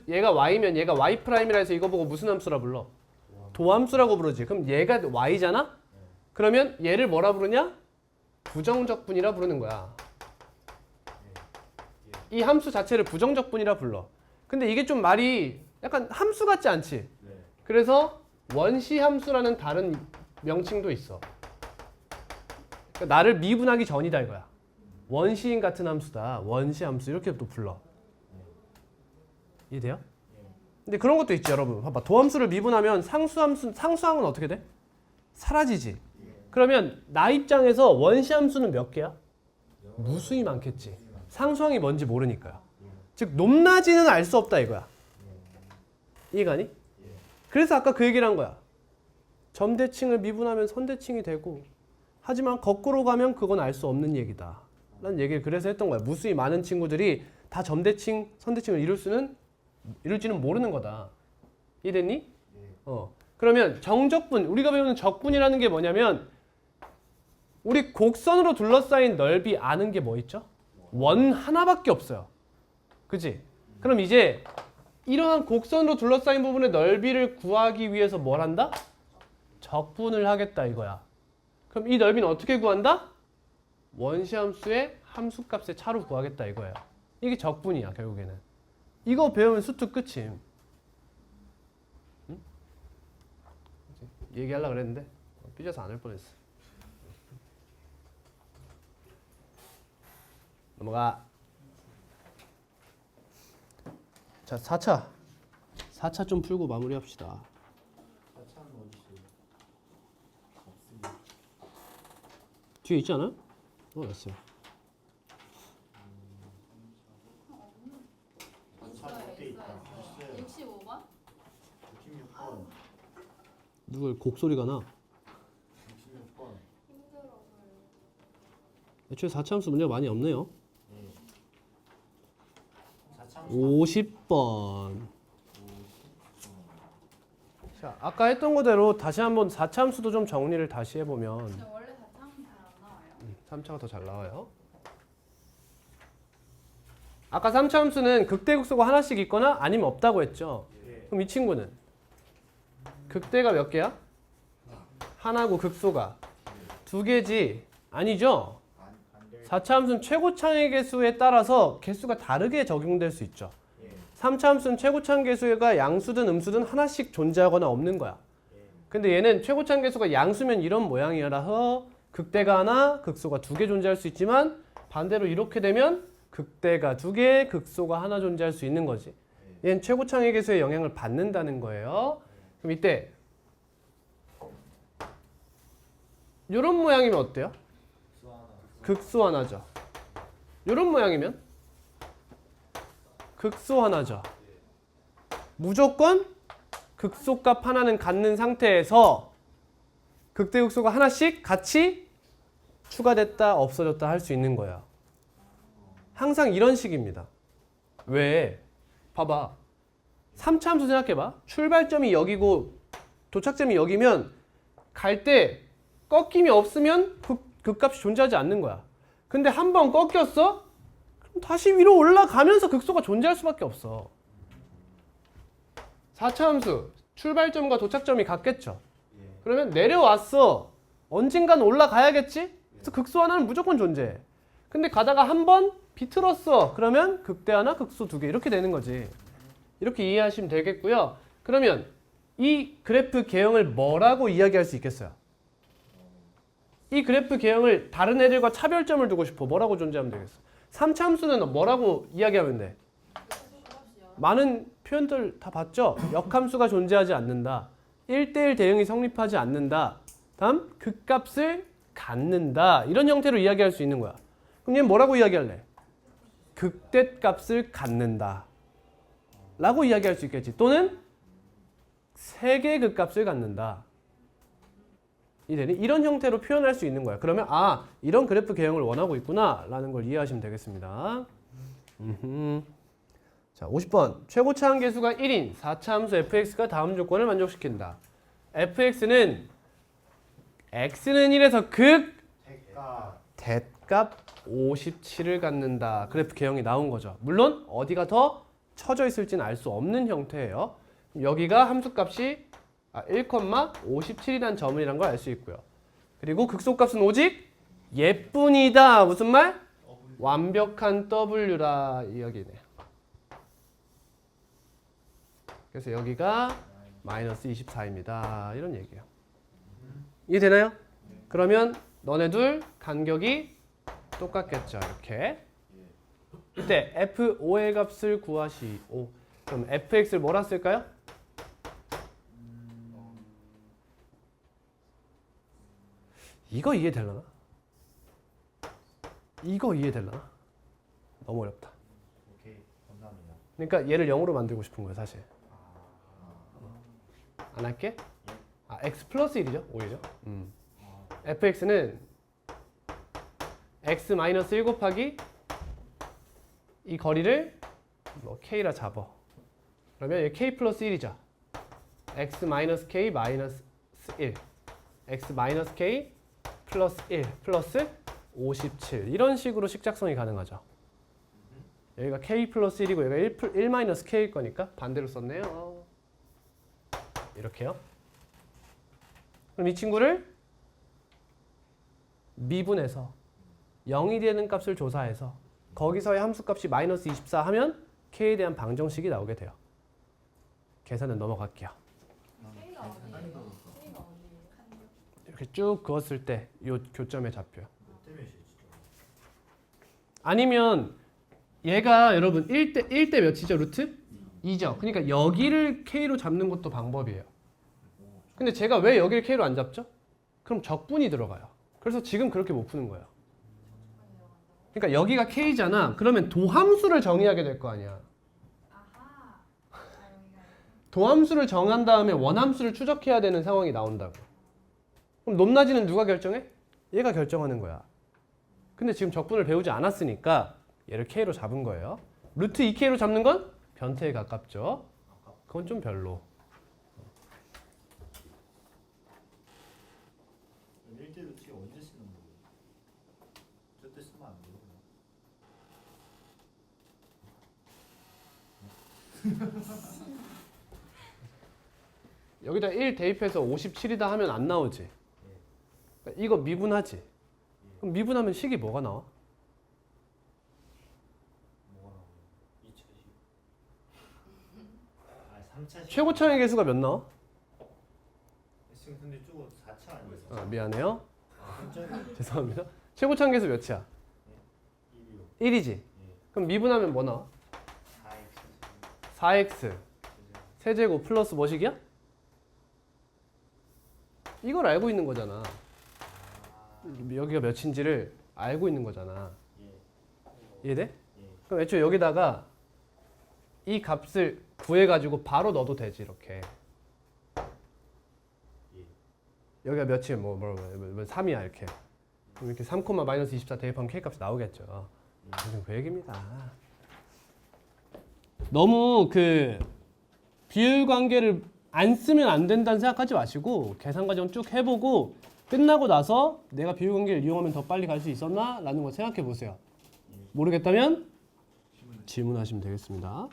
Speaker 1: 얘가 y면 얘가 y 프라임이라 해서 이거 보고 무슨 함수라 불러? 도함수라고 부르지. 그럼 얘가 y잖아? 그러면 얘를 뭐라 부르냐? 부정적분이라 부르는 거야. 이 함수 자체를 부정적분이라 불러. 근데 이게 좀 말이 약간 함수 같지 않지?
Speaker 2: 네.
Speaker 1: 그래서 원시 함수라는 다른 명칭도 있어. 그러니까 나를 미분하기 전이다 이거야. 원시인 같은 함수다. 원시 함수 이렇게 또 불러. 이해돼요? 근데 그런 것도 있지 여러분. 봐봐. 도함수를 미분하면 상수항은 어떻게 돼? 사라지지. 그러면 나 입장에서 원시 함수는 몇 개야? 무수히 많겠지. 상수항이 뭔지 모르니까요. 즉 높낮이는 알 수 없다 이거야. 이해가니? 그래서 아까 그 얘기를 한 거야. 점대칭을 미분하면 선대칭이 되고 하지만 거꾸로 가면 그건 알 수 없는 얘기다. 라는 얘기를 그래서 했던 거야. 무수히 많은 친구들이 다 점대칭, 선대칭을 이룰지는 모르는 거다. 이해됐니? 그러면 정적분, 우리가 배우는 적분이라는 게 뭐냐면 우리 곡선으로 둘러싸인 넓이 아는 게 뭐 있죠? 원 하나밖에 없어요. 그치? 그럼 이제 이러한 곡선으로 둘러싸인 부분의 넓이를 구하기 위해서 뭘 한다? 적분을 하겠다 이거야. 그럼 이 넓이는 어떻게 구한다? 원시함수의 함수값의 차로 구하겠다 이거예요. 이게 적분이야 결국에는. 이거 배우면 수투 끝임. 응? 얘기하려고 그랬는데 삐져서 안 할 뻔했어. 넘어가. 자, 4차 좀 풀고 마무리합시다.
Speaker 2: 차는 어디 있어요? 없습니다.
Speaker 1: 뒤에 있지 않아요? 알았어요.
Speaker 2: 차 옆에 있다. 있어요.
Speaker 3: 65번?
Speaker 2: 66번.
Speaker 1: 누굴 곡소리가 나?
Speaker 2: 66번.
Speaker 3: 힘들어서요.
Speaker 1: 애초에 4차 함수 문제가 많이 없네요.
Speaker 2: 네.
Speaker 1: 50번. 자, 아까 했던 거대로 다시 한번 4차 함수도 좀 정리를 다시 해보면
Speaker 3: 근데 원래 4차는 잘 안 나와요.
Speaker 1: 3차가 더 잘 나와요. 아까 3차 함수는 극대극소가 하나씩 있거나 아니면 없다고 했죠.
Speaker 2: 예.
Speaker 1: 그럼 이 친구는 극대가 몇 개야? 하나고 극소가 두 개지? 아니죠?
Speaker 2: 안 될.
Speaker 1: 4차 함수는 최고차의 개수에 따라서 개수가 다르게 적용될 수 있죠.
Speaker 2: 예.
Speaker 1: 3차 함수는 최고차의 개수가 양수든 음수든 하나씩 존재하거나 없는 거야.
Speaker 2: 예.
Speaker 1: 근데 얘는 최고차의 개수가 양수면 이런 모양이라서 극대가 하나, 극소가 두 개 존재할 수 있지만 반대로 이렇게 되면 극대가 두 개, 극소가 하나 존재할 수 있는 거지. 얘는 최고창의 계수의 영향을 받는다는 거예요. 그럼 이때 이런 모양이면 어때요? 극소 하나죠. 이런 모양이면 극소 하나죠. 무조건 극소값 하나는 갖는 상태에서 극대 극소가 하나씩 같이 추가됐다 없어졌다 할 수 있는 거야. 항상 이런 식입니다. 왜? 봐봐. 3차 함수 생각해봐. 출발점이 여기고 도착점이 여기면 갈 때 꺾임이 없으면 그 값이 존재하지 않는 거야. 근데 한 번 꺾였어? 그럼 다시 위로 올라가면서 극소가 존재할 수밖에 없어. 4차 함수 출발점과 도착점이 같겠죠. 그러면 내려왔어. 언젠간 올라가야겠지? 그래서 극소 하나는 무조건 존재해. 근데 가다가 한 번 비틀었어. 그러면 극대 하나, 극소 두 개 이렇게 되는 거지. 이렇게 이해하시면 되겠고요. 그러면 이 그래프 개형을 뭐라고 이야기할 수 있겠어요? 이 그래프 개형을 다른 애들과 차별점을 두고 싶어. 뭐라고 존재하면 되겠어? 3차 함수는 뭐라고 이야기하면 돼? 많은 표현들 다 봤죠? 역함수가 존재하지 않는다. 1대1 대응이 성립하지 않는다. 다음 극값을 갖는다. 이런 형태로 이야기할 수 있는 거야. 그럼 얘는 뭐라고 이야기할래? 극대값을 갖는다. 라고 이야기할 수 있겠지. 또는 세개의 극값을 갖는다. 이런 형태로 표현할 수 있는 거야. 그러면 아, 이런 그래프 개형을 원하고 있구나 라는 걸 이해하시면 되겠습니다. 자, 50번. 최고차항 계수가 1인 4차 함수 fx가 다음 조건을 만족시킨다. fx는 x는 1에서 극 대값 57을 갖는다. 그래프 개형이 나온 거죠. 물론 어디가 더 쳐져 있을지는 알 수 없는 형태예요. 여기가 함수값이 1,57이라는 점이라는 걸 알 수 있고요. 그리고 극소값은 오직 예뿐이다. 무슨 말? 완벽한 w라 이 얘기네요. 그래서 여기가 마이너스 24입니다. 이런 얘기예요. 이해되나요? 그러면 너네 둘 간격이 똑같겠죠. 이렇게. 이때 f5의 값을 구하시오. 그럼 fx를 뭐라 쓸까요? 이거 이해되려나? 이거 이해되려나? 너무 어렵다.
Speaker 2: 오케이, 감사합니다.
Speaker 1: 그러니까 얘를 0으로 만들고 싶은 거예요, 사실. 안 할게? x 플러스 1이죠, 오히려. fx는 x 마이너스 1 곱하기 이 거리를 뭐 k라 잡아. 그러면 얘 k 플러스 1이죠. x 마이너스 k 마이너스 1, x 마이너스 k 플러스 1 플러스 57 이런 식으로 식작성이 가능하죠. 여기가 k 플러스 1이고 여기가 1 마이너스 k일 거니까 반대로 썼네요. 이렇게요. 그럼 이 친구를 미분해서 0이 되는 값을 조사해서 거기서의 함수값이 마이너스 24 하면 k에 대한 방정식이 나오게 돼요. 계산은 넘어갈게요.
Speaker 3: K가 어디예요? K가 어디예요?
Speaker 1: 이렇게 쭉 그었을 때 이 교점에 잡혀요.
Speaker 2: 때문에 진짜.
Speaker 1: 아니면 얘가 여러분 1대 몇이죠? 루트? 2죠. 그러니까 여기를 k로 잡는 것도 방법이에요. 근데 제가 왜 여기를 k로 안 잡죠? 그럼 적분이 들어가요. 그래서 지금 그렇게 못 푸는 거예요. 그러니까 여기가 k잖아. 그러면 도함수를 정의하게 될 거 아니야.
Speaker 3: 아하.
Speaker 1: 도함수를 정한 다음에 원함수를 추적해야 되는 상황이 나온다고. 그럼 높낮이는 누가 결정해? 얘가 결정하는 거야. 근데 지금 적분을 배우지 않았으니까 얘를 k로 잡은 거예요. 루트 2k로 잡는 건 변태에 가깝죠. 그건 좀 별로.
Speaker 2: 1대 루트가 언제 쓰는 거예요? 저때 쓰면 안 돼요.
Speaker 1: 여기다 1 대입해서 57이다 하면 안 나오지. 그러니까 이거 미분하지. 그럼 미분하면 식이 뭐가 나와?
Speaker 2: 뭐가 나와요? 2차식. 3차식.
Speaker 1: 최고차의 계수가 몇 나와?
Speaker 2: 지금 근데 저거 4차 아니에요?
Speaker 1: 미안해요. 죄송합니다. 최고차항계수 몇이야? 1이지. 그럼 미분하면 뭐 나와? 4x 세제곱 플러스 뭐식이야? 이걸 알고 있는 거잖아. 여기가 몇인지를 알고 있는 거잖아. 이해돼? 그럼 애초에 여기다가 이 값을 구해가지고 바로 넣어도 되지 이렇게. 여기가 몇이에요? 뭐 3이야 이렇게. 그럼 이렇게 3, 마이너스 24 대입하면 K값이 나오겠죠. 그 얘기입니다. 너무 그 비율 관계를 안 쓰면 안 된다는 생각하지 마시고 계산 과정 쭉 해보고 끝나고 나서 내가 비율 관계를 이용하면 더 빨리 갈 수 있었나? 라는 거 생각해 보세요. 모르겠다면 질문하시면 되겠습니다.